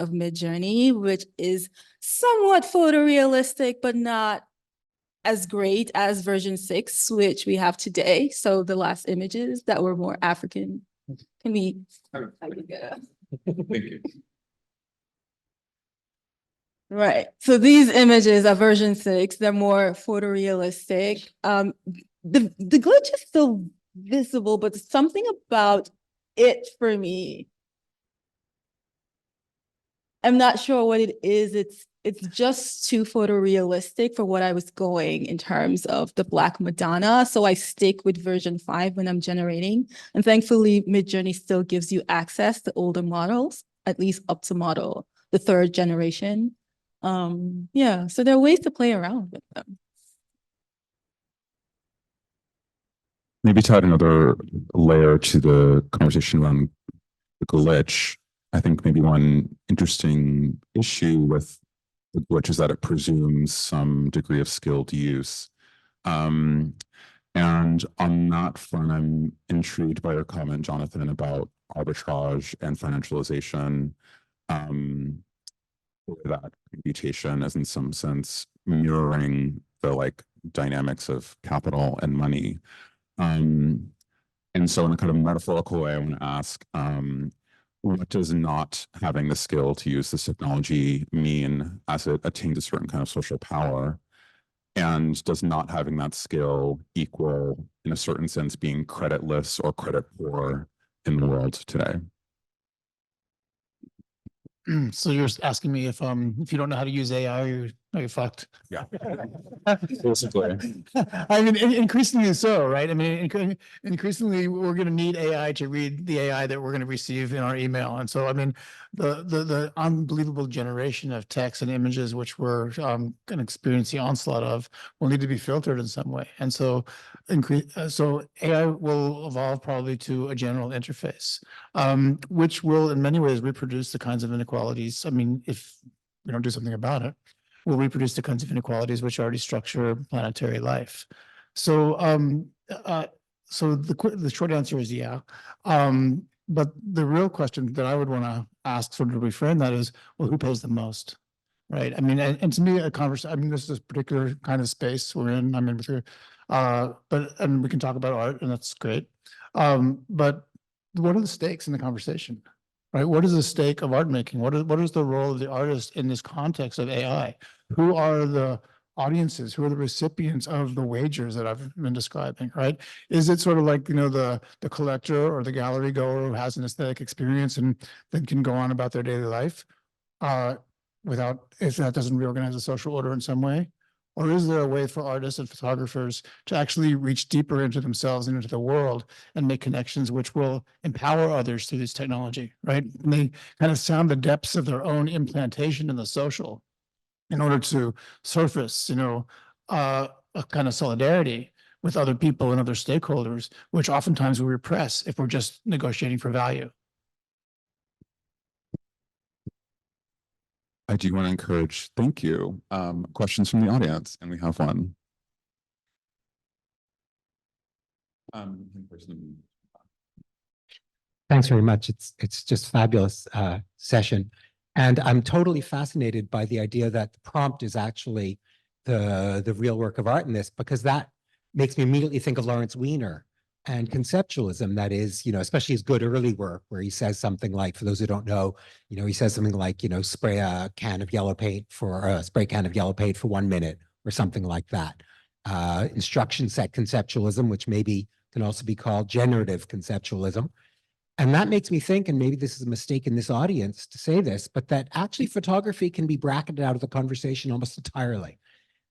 Midjourney, which is somewhat photorealistic, but not as great as version 6, which we have today. So the last images that were more African can be. Thank you. Right. So these images are version 6. They're more photorealistic. The glitch is still visible, but something about it for me, I'm not sure what it is. It's just too photorealistic for what I was going in terms of the Black Madonna. So I stick with version 5 when I'm generating. And thankfully, Midjourney still gives you access to older models, at least up to model the 3rd generation. So there are ways to play around with them. Maybe to add another layer to the conversation around the glitch, I think maybe one interesting issue with the glitch is that it presumes some degree of skilled use. And on that front, I'm intrigued by your comment, Jonathan, about arbitrage and financialization. That computation is in some sense mirroring the like dynamics of capital and money. And so in a kind of metaphorical way, I want to ask, what does not having the skill to use this technology mean as it attains a certain kind of social power? And does not having that skill equal, in a certain sense, being creditless or credit poor in the world today? So you're asking me if you don't know how to use AI, you're fucked. Yeah. Basically. I mean, increasingly so, right? I mean, increasingly we're going to need AI to read the AI that we're going to receive in our email. And so, I mean, the unbelievable generation of text and images, which we're going to experience the onslaught of, will need to be filtered in some way. And so, so AI will evolve probably to a general interface, which will in many ways reproduce the kinds of inequalities. I mean, if we don't do something about it, will reproduce the kinds of inequalities which already structure planetary life. So So the short answer is yeah. But the real question that I would want to ask, sort of to reframe that, is, well, who pays the most? Right. I mean, and to me, I mean, this is a particular kind of space we're in. I'm in with you. And we can talk about art, and that's great. But what are the stakes in the conversation? Right? What is the stake of art making? What is the role of the artist in this context of AI? Who are the audiences? Who are the recipients of the wagers that I've been describing? Right? Is it sort of like, the collector or the gallery goer who has an aesthetic experience and then can go on about their daily life? If that doesn't reorganize the social order in some way? Or is there a way for artists and photographers to actually reach deeper into themselves and into the world and make connections which will empower others through this technology, right? And they kind of sound the depths of their own implantation in the social in order to surface, a kind of solidarity with other people and other stakeholders, which oftentimes we repress if we're just negotiating for value. I do want to encourage, thank you, questions from the audience, and we have one. Thanks very much. It's just fabulous session. And I'm totally fascinated by the idea that the prompt is actually the real work of art in this, because that makes me immediately think of Lawrence Weiner and conceptualism. That is, especially his good early work, where he says something like, for those who don't know, he says something like, spray a can of yellow paint for a spray can of yellow paint for 1 minute, or something like that. Instruction set conceptualism, which maybe can also be called generative conceptualism. And that makes me think, and maybe this is a mistake in this audience to say this, but that actually photography can be bracketed out of the conversation almost entirely.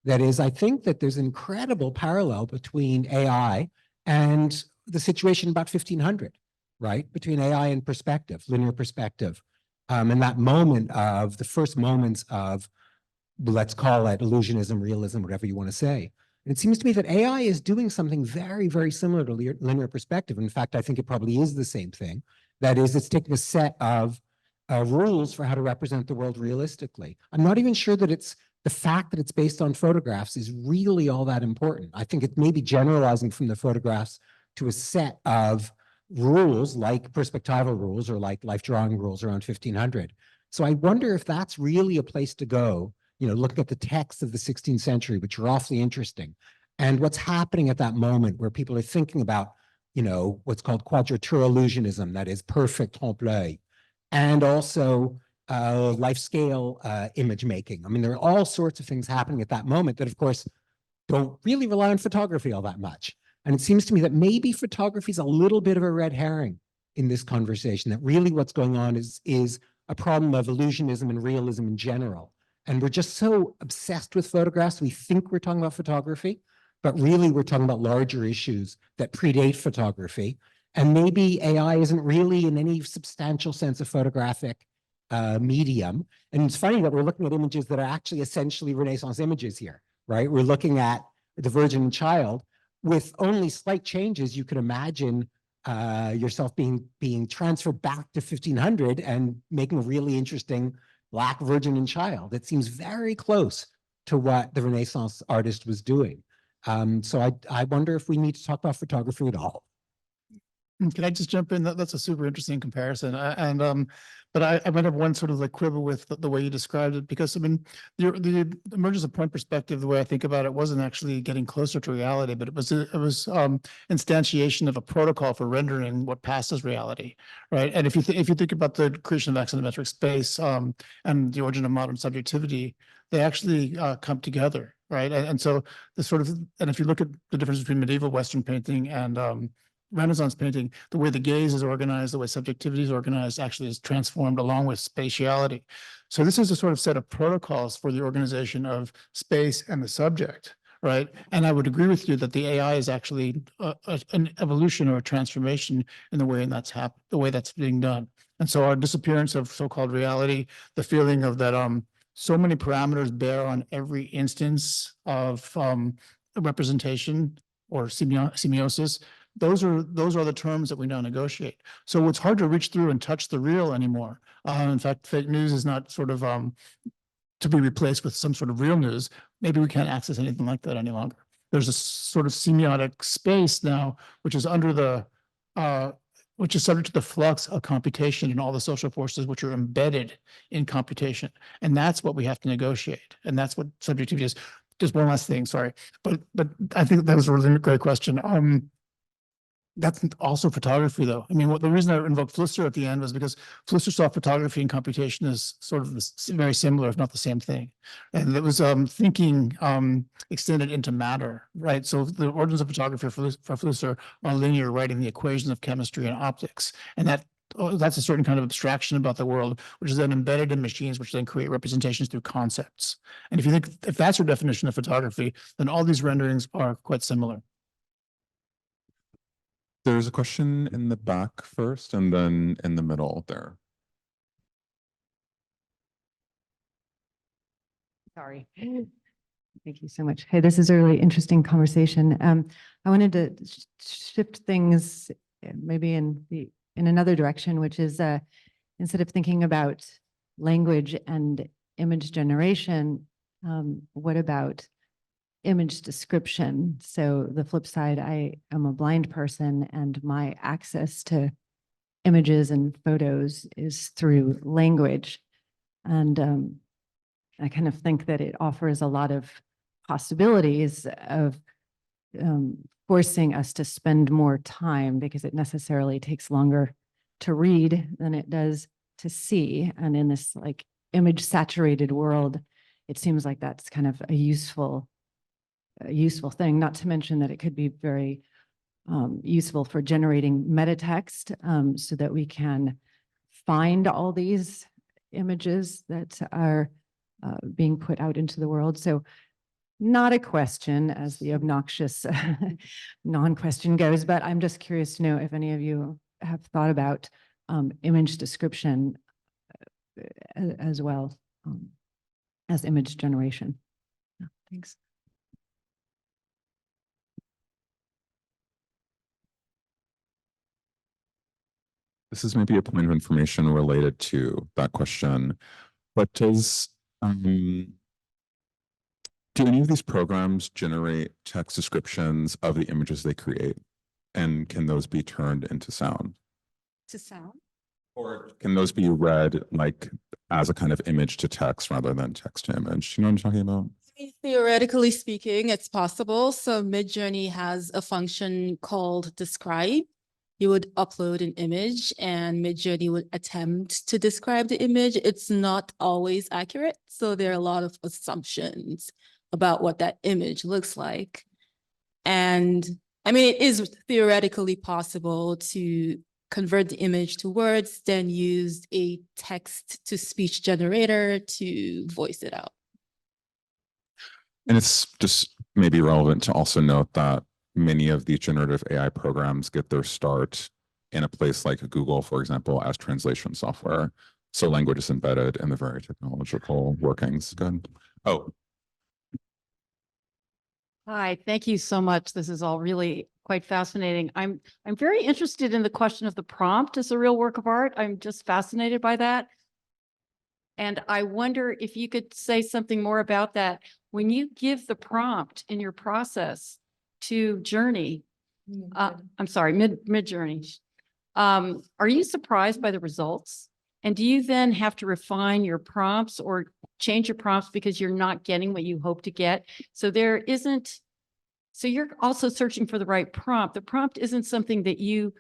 That is, I think that there's an incredible parallel between AI and the situation about 1500, right? Between AI and perspective, linear perspective. And that moment of the first moments of, let's call it illusionism, realism, whatever you want to say. And it seems to me that AI is doing something very, very similar to linear perspective. In fact, I think it probably is the same thing. That is, it's taking a set of rules for how to represent the world realistically. I'm not even sure that it's the fact that it's based on photographs is really all that important. I think it may be generalizing from the photographs to a set of rules, like perspectival rules or like life drawing rules around 1500. So I wonder if that's really a place to go, looking at the texts of the 16th century, which are awfully interesting, and what's happening at that moment where people are thinking about, what's called quadrature illusionism, that is perfect trompe-l'oeil, and also life scale image making. I mean, there are all sorts of things happening at that moment that, of course, don't really rely on photography all that much. And it seems to me that maybe photography is a little bit of a red herring in this conversation, that really what's going on is a problem of illusionism and realism in general. And we're just so obsessed with photographs, we think we're talking about photography, but really we're talking about larger issues that predate photography. And maybe AI isn't really in any substantial sense a photographic medium. And it's funny that we're looking at images that are actually essentially Renaissance images here, right? We're looking at the Virgin and Child with only slight changes. You could imagine yourself being transferred back to 1500 and making a really interesting Black Virgin and Child. It seems very close to what the Renaissance artist was doing. So I wonder if we need to talk about photography at all. Can I just jump in? That's a super interesting comparison. But I might have one sort of like quibble with the way you described it, because I mean, the emergence of point perspective, the way I think about it, wasn't actually getting closer to reality, but it was instantiation of a protocol for rendering what passes reality, right? And if you think about the creation of axonometric space and the origin of modern subjectivity, they actually come together, right? And so the sort of, and if you look at the difference between medieval Western painting and Renaissance painting, the way the gaze is organized, the way subjectivity is organized, actually is transformed along with spatiality. So this is a sort of set of protocols for the organization of space and the subject, right? And I would agree with you that the AI is actually an evolution or a transformation in the way the way that's being done. And so our disappearance of so-called reality, the feeling of that so many parameters bear on every instance of representation or semiosis. Those are the terms that we now negotiate. So it's hard to reach through and touch the real anymore. In fact, fake news is not sort of to be replaced with some sort of real news. Maybe we can't access anything like that any longer. there's a sort of semiotic space now, which is under the, which is subject to the flux of computation and all the social forces which are embedded in computation. And that's what we have to negotiate. And that's what subjectivity is. Just one last thing, sorry. But I think that was a really great question. That's also photography, though. I mean, the reason I invoked Flusser at the end was because Flusser saw photography and computation as sort of very similar, if not the same thing. And it was thinking extended into matter, right? So the origins of photography for Flusser are linear, writing the equations of chemistry and optics. And that's a certain kind of abstraction about the world, which is then embedded in machines, which then create representations through concepts. And if that's your definition of photography, then all these renderings are quite similar. There's a question in the back first and then in the middle there. Sorry. Thank you so much. Hey, this is a really interesting conversation. I wanted to shift things maybe in another direction, which is instead of thinking about language and image generation, what about image description? So the flip side, I am a blind person and my access to images and photos is through language. And I kind of think that it offers a lot of possibilities of forcing us to spend more time, because it necessarily takes longer to read than it does to see. And in this like image saturated world, it seems like that's kind of a useful thing, not to mention that it could be very useful for generating meta text so that we can find all these images that are being put out into the world. So not a question as the obnoxious non-question goes, but I'm just curious to know if any of you have thought about image description as well as image generation. Thanks. This is maybe a point of information related to that question, but do any of these programs generate text descriptions of the images they create? And can those be turned into sound? To sound? Or can those be read like as a kind of image to text rather than text to image? You know what I'm talking about? Theoretically speaking, it's possible. So Midjourney has a function called describe. You would upload an image and Midjourney would attempt to describe the image. It's not always accurate. So there are a lot of assumptions about what that image looks like. And I mean, it is theoretically possible to convert the image to words, then use a text to speech generator to voice it out. And it's just maybe relevant to also note that many of these generative AI programs get their start in a place like Google, for example, as translation software. So language is embedded in the very technological workings. Good. Oh. Hi, thank you so much. This is all really quite fascinating. I'm very interested in the question of the prompt as a real work of art. I'm just fascinated by that. And I wonder if you could say something more about that. When you give the prompt in your process to Journey, I'm sorry, Midjourney, are you surprised by the results? And do you then have to refine your prompts or change your prompts because you're not getting what you hope to get? So so you're also searching for the right prompt. The prompt isn't something that you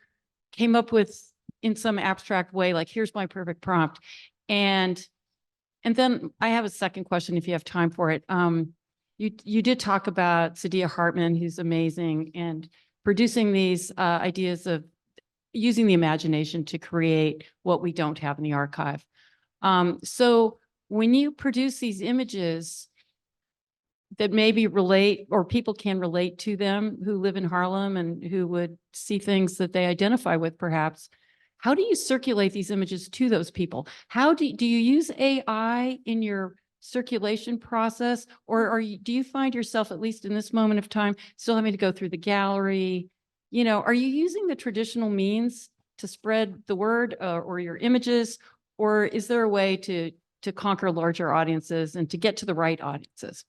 came up with in some abstract way, like here's my perfect prompt. And then I have a second question if you have time for it. You did talk about Sadia Hartman, who's amazing, and producing these ideas of using the imagination to create what we don't have in the archive. So when you produce these images that maybe relate or people can relate to them who live in Harlem and who would see things that they identify with perhaps, how do you circulate these images to those people? How do you use AI in your circulation process, or do you find yourself, at least in this moment of time, still having to go through the gallery? You know, are you using the traditional means to spread the word or your images, or is there a way to conquer larger audiences and to get to the right audiences?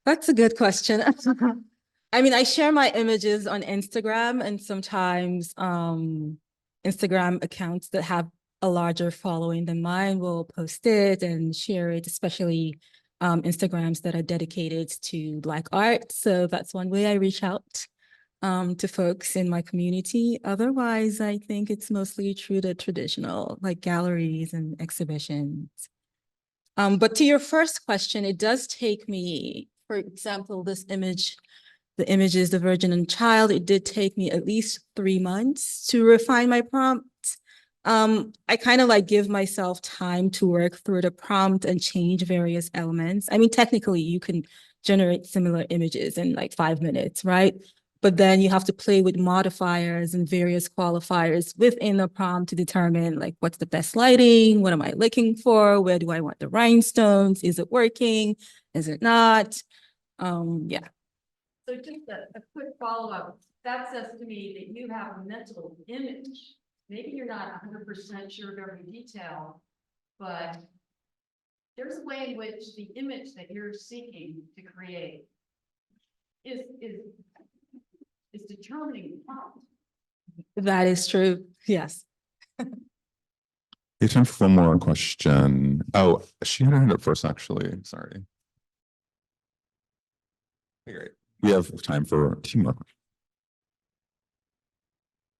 That's a good question. I mean, I share my images on Instagram, and sometimes Instagram accounts that have a larger following than mine will post it and share it, especially Instagrams that are dedicated to Black art. So that's one way I reach out to folks in my community. Otherwise, I think it's mostly through the traditional, like galleries and exhibitions. But to your first question, it does take me, for example, this image, the images, the Virgin and Child, it did take me at least 3 months to refine my prompt. I kind of like give myself time to work through the prompt and change various elements. I mean, technically you can generate similar images in like 5 minutes, right? But then you have to play with modifiers and various qualifiers within the prompt to determine like what's the best lighting, what am I looking for, where do I want the rhinestones, is it working, is it not? Yeah. So just a quick follow-up, that says to me that you have a mental image. Maybe you're not 100% sure of every detail, but there's a way in which the image that you're seeking to create is determining the prompt. That is true, yes. We have time for one more question. Oh, she had her hand up first, actually. Sorry. Okay, great. We have time for 2 more questions.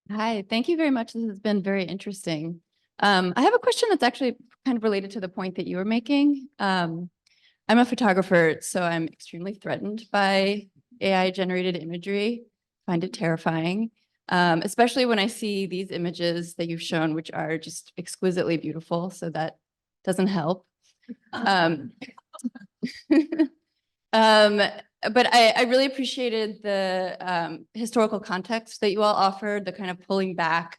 Hi, thank you very much. This has been very interesting. I have a question that's actually kind of related to the point that you were making. I'm a photographer, so I'm extremely threatened by AI generated imagery. I find it terrifying, especially when I see these images that you've shown, which are just exquisitely beautiful. So that doesn't help. But I really appreciated the historical context that you all offered, the kind of pulling back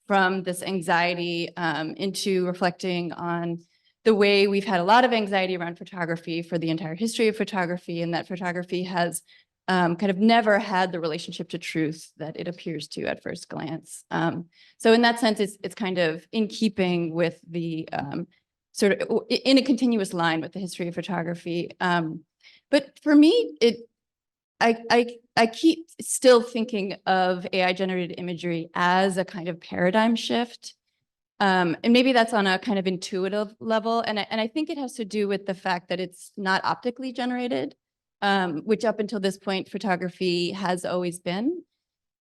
from this anxiety into reflecting on the way we've had a lot of anxiety around photography for the entire history of photography, and that photography has kind of never had the relationship to truth that it appears to at first glance. So in that sense, it's kind of in keeping with the sort of in a continuous line with the history of photography. But for me, I keep still thinking of AI generated imagery as a kind of paradigm shift. And maybe that's on a kind of intuitive level. And I think it has to do with the fact that it's not optically generated, which up until this point, photography has always been.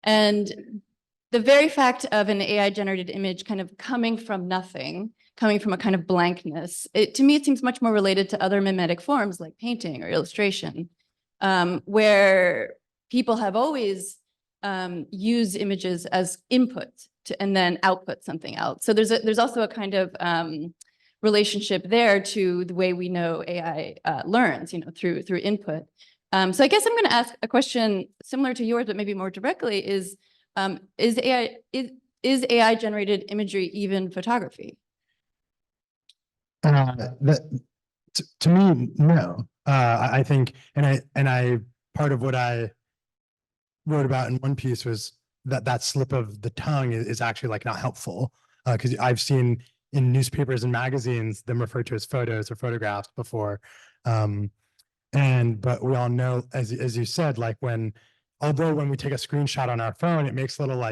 And the very fact of an AI generated image kind of coming from nothing, coming from a kind of blankness, to me, it seems much more related to other mimetic forms like painting or illustration, where people have always used images as input to, and then output something else. So there's also a kind of relationship there to the way we know AI learns, through input. So I guess I'm going to ask a question similar to yours, but maybe more directly: is AI generated imagery even photography? To me, no. I think, and I part of what I wrote about in one piece was that slip of the tongue is actually like not helpful, because I've seen in newspapers and magazines them referred to as photos or photographs before. But we all know, as you said, like although when we take a screenshot on our phone, it makes little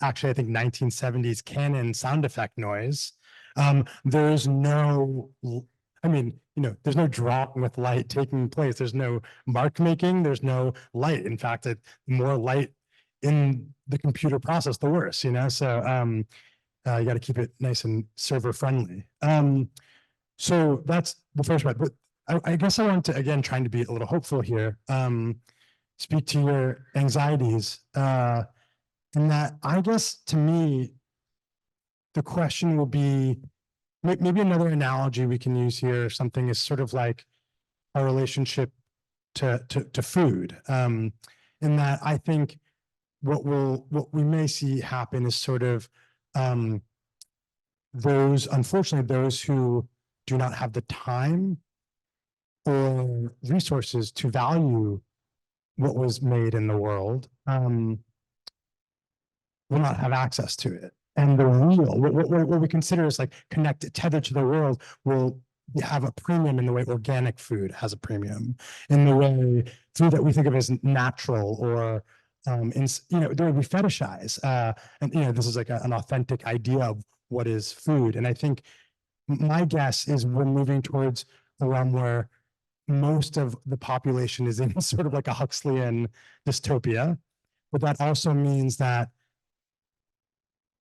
actually I think 1970s Canon sound effect noise. There's no, there's no drawing with light taking place. There's no mark making. There's no light. In fact, the more light in the computer process, the worse, So you got to keep it nice and server friendly. So that's the first part. But I guess I want to, again, trying to be a little hopeful here, speak to your anxieties. In that, I guess, to me, the question will be, maybe another analogy we can use here, something is sort of like our relationship to food. In that, I think what we may see happen is sort of unfortunately, those who do not have the time or resources to value what was made in the world will not have access to it. And the real, what we consider as like connected, tethered to the world, will have a premium in the way organic food has a premium, in the way food that we think of as natural or the way we fetishize. And this is like an authentic idea of what is food. And I think my guess is we're moving towards a realm where most of the population is in sort of like a Huxleyan dystopia, but that also means that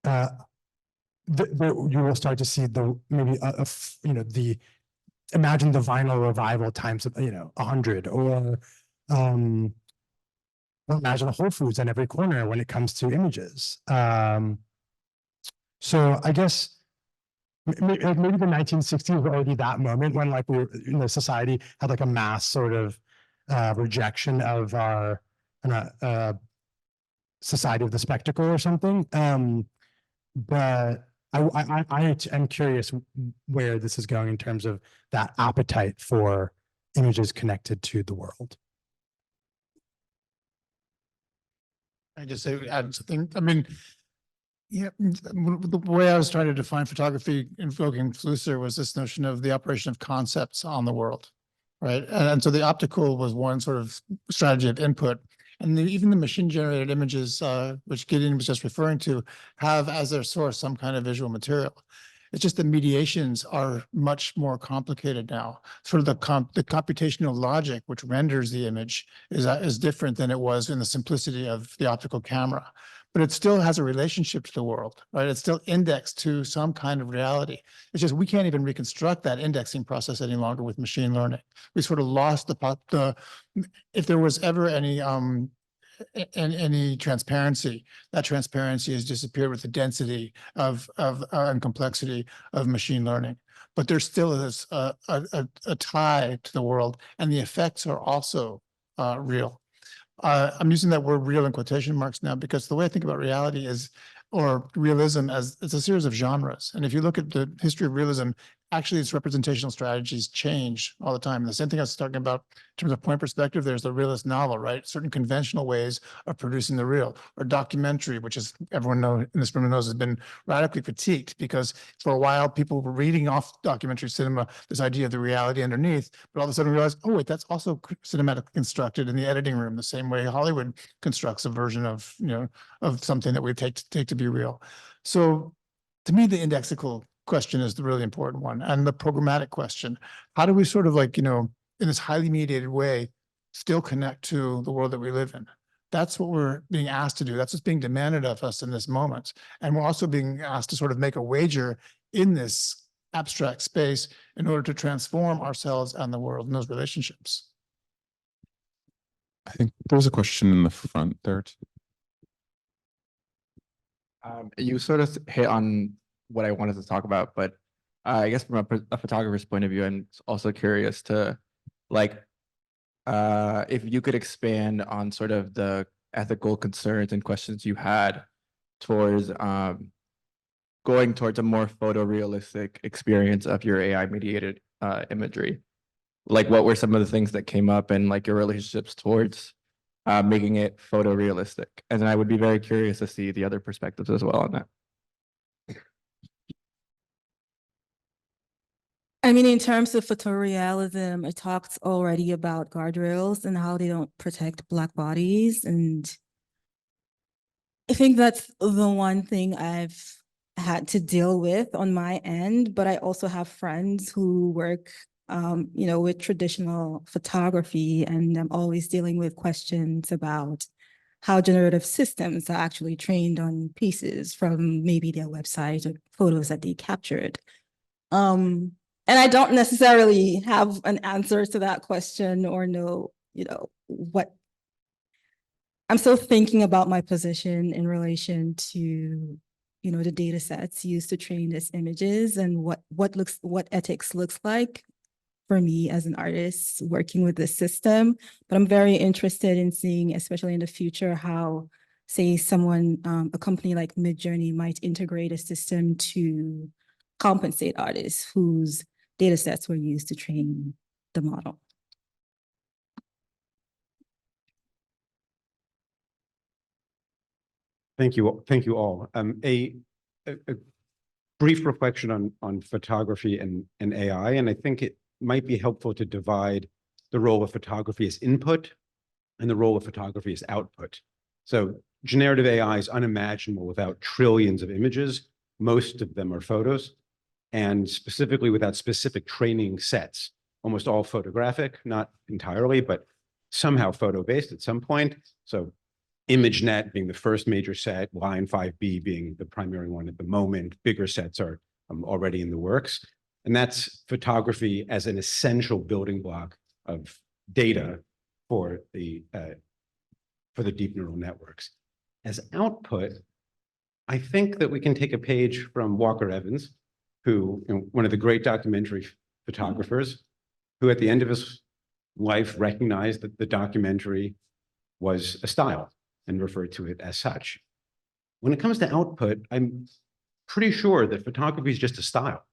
you will start to see maybe the imagine the vinyl revival times 100, or imagine the Whole Foods on every corner when it comes to images. So I guess maybe the 1960s were already that moment when like society had like a mass sort of rejection of our society of the spectacle or something. But I am curious where this is going in terms of that appetite for images connected to the world. I just say add something. I mean, yeah, the way I was trying to define photography, invoking Flusser, was this notion of the operation of concepts on the world, right? And so the optical was one sort of strategy of input. And even the machine generated images, which Gideon was just referring to, have as their source some kind of visual material. It's just the mediations are much more complicated now. Sort of the computational logic which renders the image is different than it was in the simplicity of the optical camera. But it still has a relationship to the world, right? It's still indexed to some kind of reality. It's just we can't even reconstruct that indexing process any longer with machine learning. We sort of lost if there was ever any transparency, that transparency has disappeared with the density and complexity of machine learning. But there still is a tie to the world, and the effects are also real. I'm using that word real in quotation marks now because the way I think about reality or realism as it's a series of genres. And if you look at the history of realism, actually its representational strategies change all the time. And the same thing I was talking about in terms of point perspective, there's the realist novel, right? Certain conventional ways of producing the real, or documentary, which is everyone in this room knows has been radically critiqued because for a while people were reading off documentary cinema, this idea of the reality underneath, but all of a sudden realized, oh wait, that's also cinematically constructed in the editing room, the same way Hollywood constructs a version of, of something that we take to be real. So to me, the indexical question is the really important one, and the programmatic question. How do we sort of like, in this highly mediated way, still connect to the world that we live in? That's what we're being asked to do. That's what's being demanded of us in this moment. And we're also being asked to sort of make a wager in this abstract space in order to transform ourselves and the world in those relationships. I think there's a question in the front there too. You sort of hit on what I wanted to talk about, but I guess from a photographer's point of view, I'm also curious to if you could expand on sort of the ethical concerns and questions you had towards going towards a more photorealistic experience of your AI mediated imagery. Like what were some of the things that came up and like your relationships towards making it photorealistic? And then I would be very curious to see the other perspectives as well on that. I mean, in terms of photorealism, it talks already about guardrails and how they don't protect Black bodies. And I think that's the one thing I've had to deal with on my end, but I also have friends who work, with traditional photography, and I'm always dealing with questions about how generative systems are actually trained on pieces from maybe their website or photos that they captured. And I don't necessarily have an answer to that question or know, what. I'm still thinking about my position in relation to, the data sets used to train these images and what ethics looks like for me as an artist working with this system. But I'm very interested in seeing, especially in the future, how, say, a company like Midjourney might integrate a system to compensate artists whose data sets were used to train the model. Thank you all. A brief reflection on photography and AI, and I think it might be helpful to divide the role of photography as input and the role of photography as output. So generative AI is unimaginable without trillions of images. Most of them are photos, and specifically without specific training sets. Almost all photographic, not entirely, but somehow photo-based at some point. So ImageNet being the first major set, Line 5B being the primary one at the moment. Bigger sets are already in the works. And that's photography as an essential building block of data for the deep neural networks. As output, I think that we can take a page from Walker Evans, who, one of the great documentary photographers, who at the end of his life recognized that the documentary was a style and referred to it as such. When it comes to output, I'm pretty sure that photography is just a style.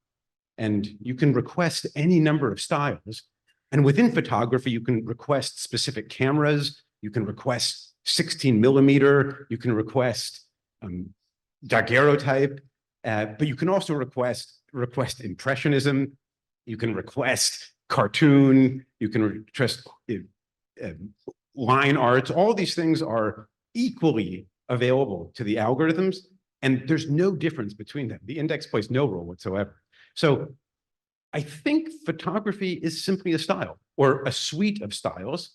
And you can request any number of styles. And within photography, you can request specific cameras, you can request 16mm, you can request daguerreotype, but you can also request impressionism, you can request cartoon, you can request line art. All these things are equally available to the algorithms, and there's no difference between them. The index plays no role whatsoever. So I think photography is simply a style or a suite of styles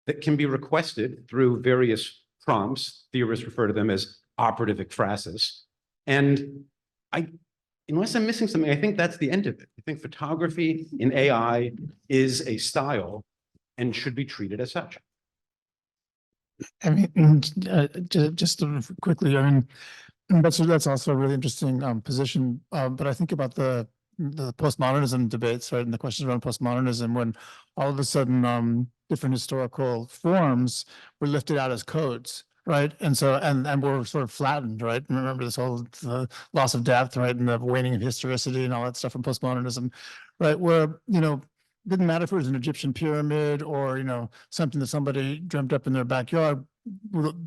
that can be requested through various prompts. Theorists refer to them as operative ekphrasis. And unless I'm missing something, I think that's the end of it. I think photography in AI is a style and should be treated as such. I mean, just quickly, I mean, that's also a really interesting position. But I think about the postmodernism debates, right, and the questions around postmodernism, when all of a sudden different historical forms were lifted out as codes, right, and so and we're sort of flattened, right. Remember this whole loss of depth, right, and the waning of historicity and all that stuff from postmodernism, right, where it didn't matter if it was an Egyptian pyramid or, something that somebody dreamt up in their backyard.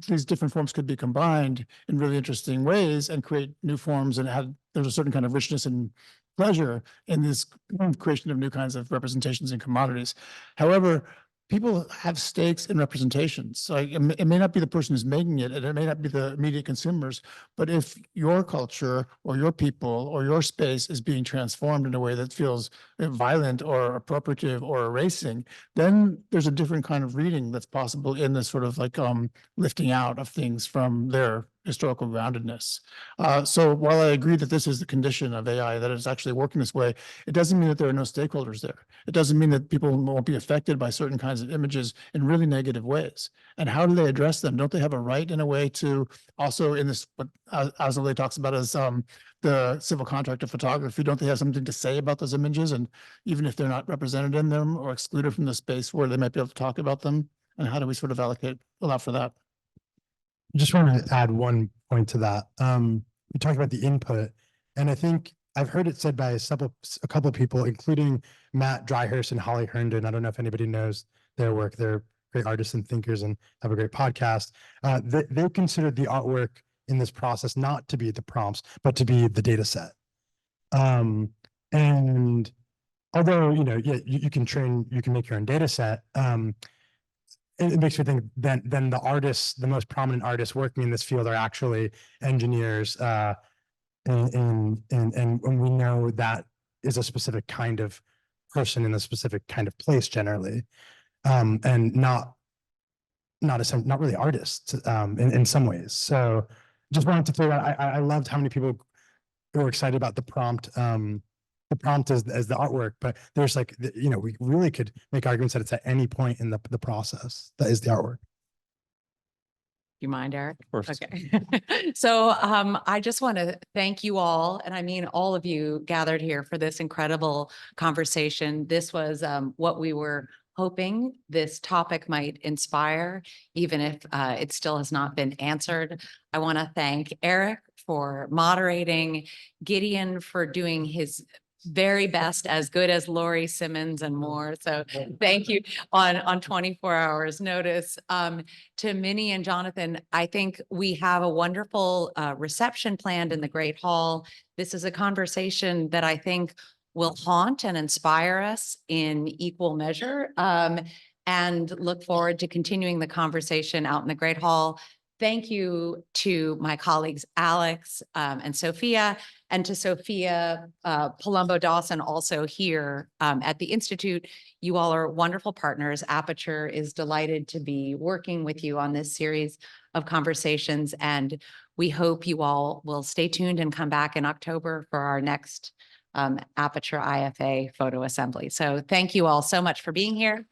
These different forms could be combined in really interesting ways and create new forms, and there's a certain kind of richness and pleasure in this creation of new kinds of representations and commodities. However, people have stakes in representations. So it may not be the person who's making it, and it may not be the immediate consumers, but if your culture or your people or your space is being transformed in a way that feels violent or appropriative or erasing, then there's a different kind of reading that's possible in this sort of like lifting out of things from their historical groundedness. So while I agree that this is the condition of AI, that it's actually working this way, it doesn't mean that there are no stakeholders there. It doesn't mean that people won't be affected by certain kinds of images in really negative ways. And how do they address them? Don't they have a right in a way to also, in this, what Azalea talks about as the civil contract of photography, don't they have something to say about those images? And even if they're not represented in them or excluded from the space where they might be able to talk about them, and how do we sort of allow for that? I just want to add one point to that. We talked about the input, and I think I've heard it said by a couple of people, including Matt Dryhurst and Holly Herndon. I don't know if anybody knows their work. They're great artists and thinkers and have a great podcast. They considered the artwork in this process not to be the prompts, but to be the data set. And although, you can make your own data set, it makes me think then the artists, the most prominent artists working in this field are actually engineers. And we know that is a specific kind of person in a specific kind of place generally. And not really artists in some ways. So just wanted to throw that. I loved how many people were excited about the prompt. The prompt as the artwork, but there's we really could make arguments that it's at any point in the process that is the artwork. You mind, Eric? Of course. Okay. So I just want to thank you all, and I mean all of you gathered here for this incredible conversation. This was what we were hoping this topic might inspire, even if it still has not been answered. I want to thank Eric for moderating, Gideon for doing his very best, as good as Lori Simmons and more. So thank you on 24 hours notice. To Minnie and Jonathan, I think we have a wonderful reception planned in the Great Hall. This is a conversation that I think will haunt and inspire us in equal measure. And look forward to continuing the conversation out in the Great Hall. Thank you to my colleagues, Alex and Sophia, and to Sophia Palumbo Dawson also here at the Institute. You all are wonderful partners. Aperture is delighted to be working with you on this series of conversations, and we hope you all will stay tuned and come back in October for our next Aperture IFA photo assembly. So thank you all so much for being here.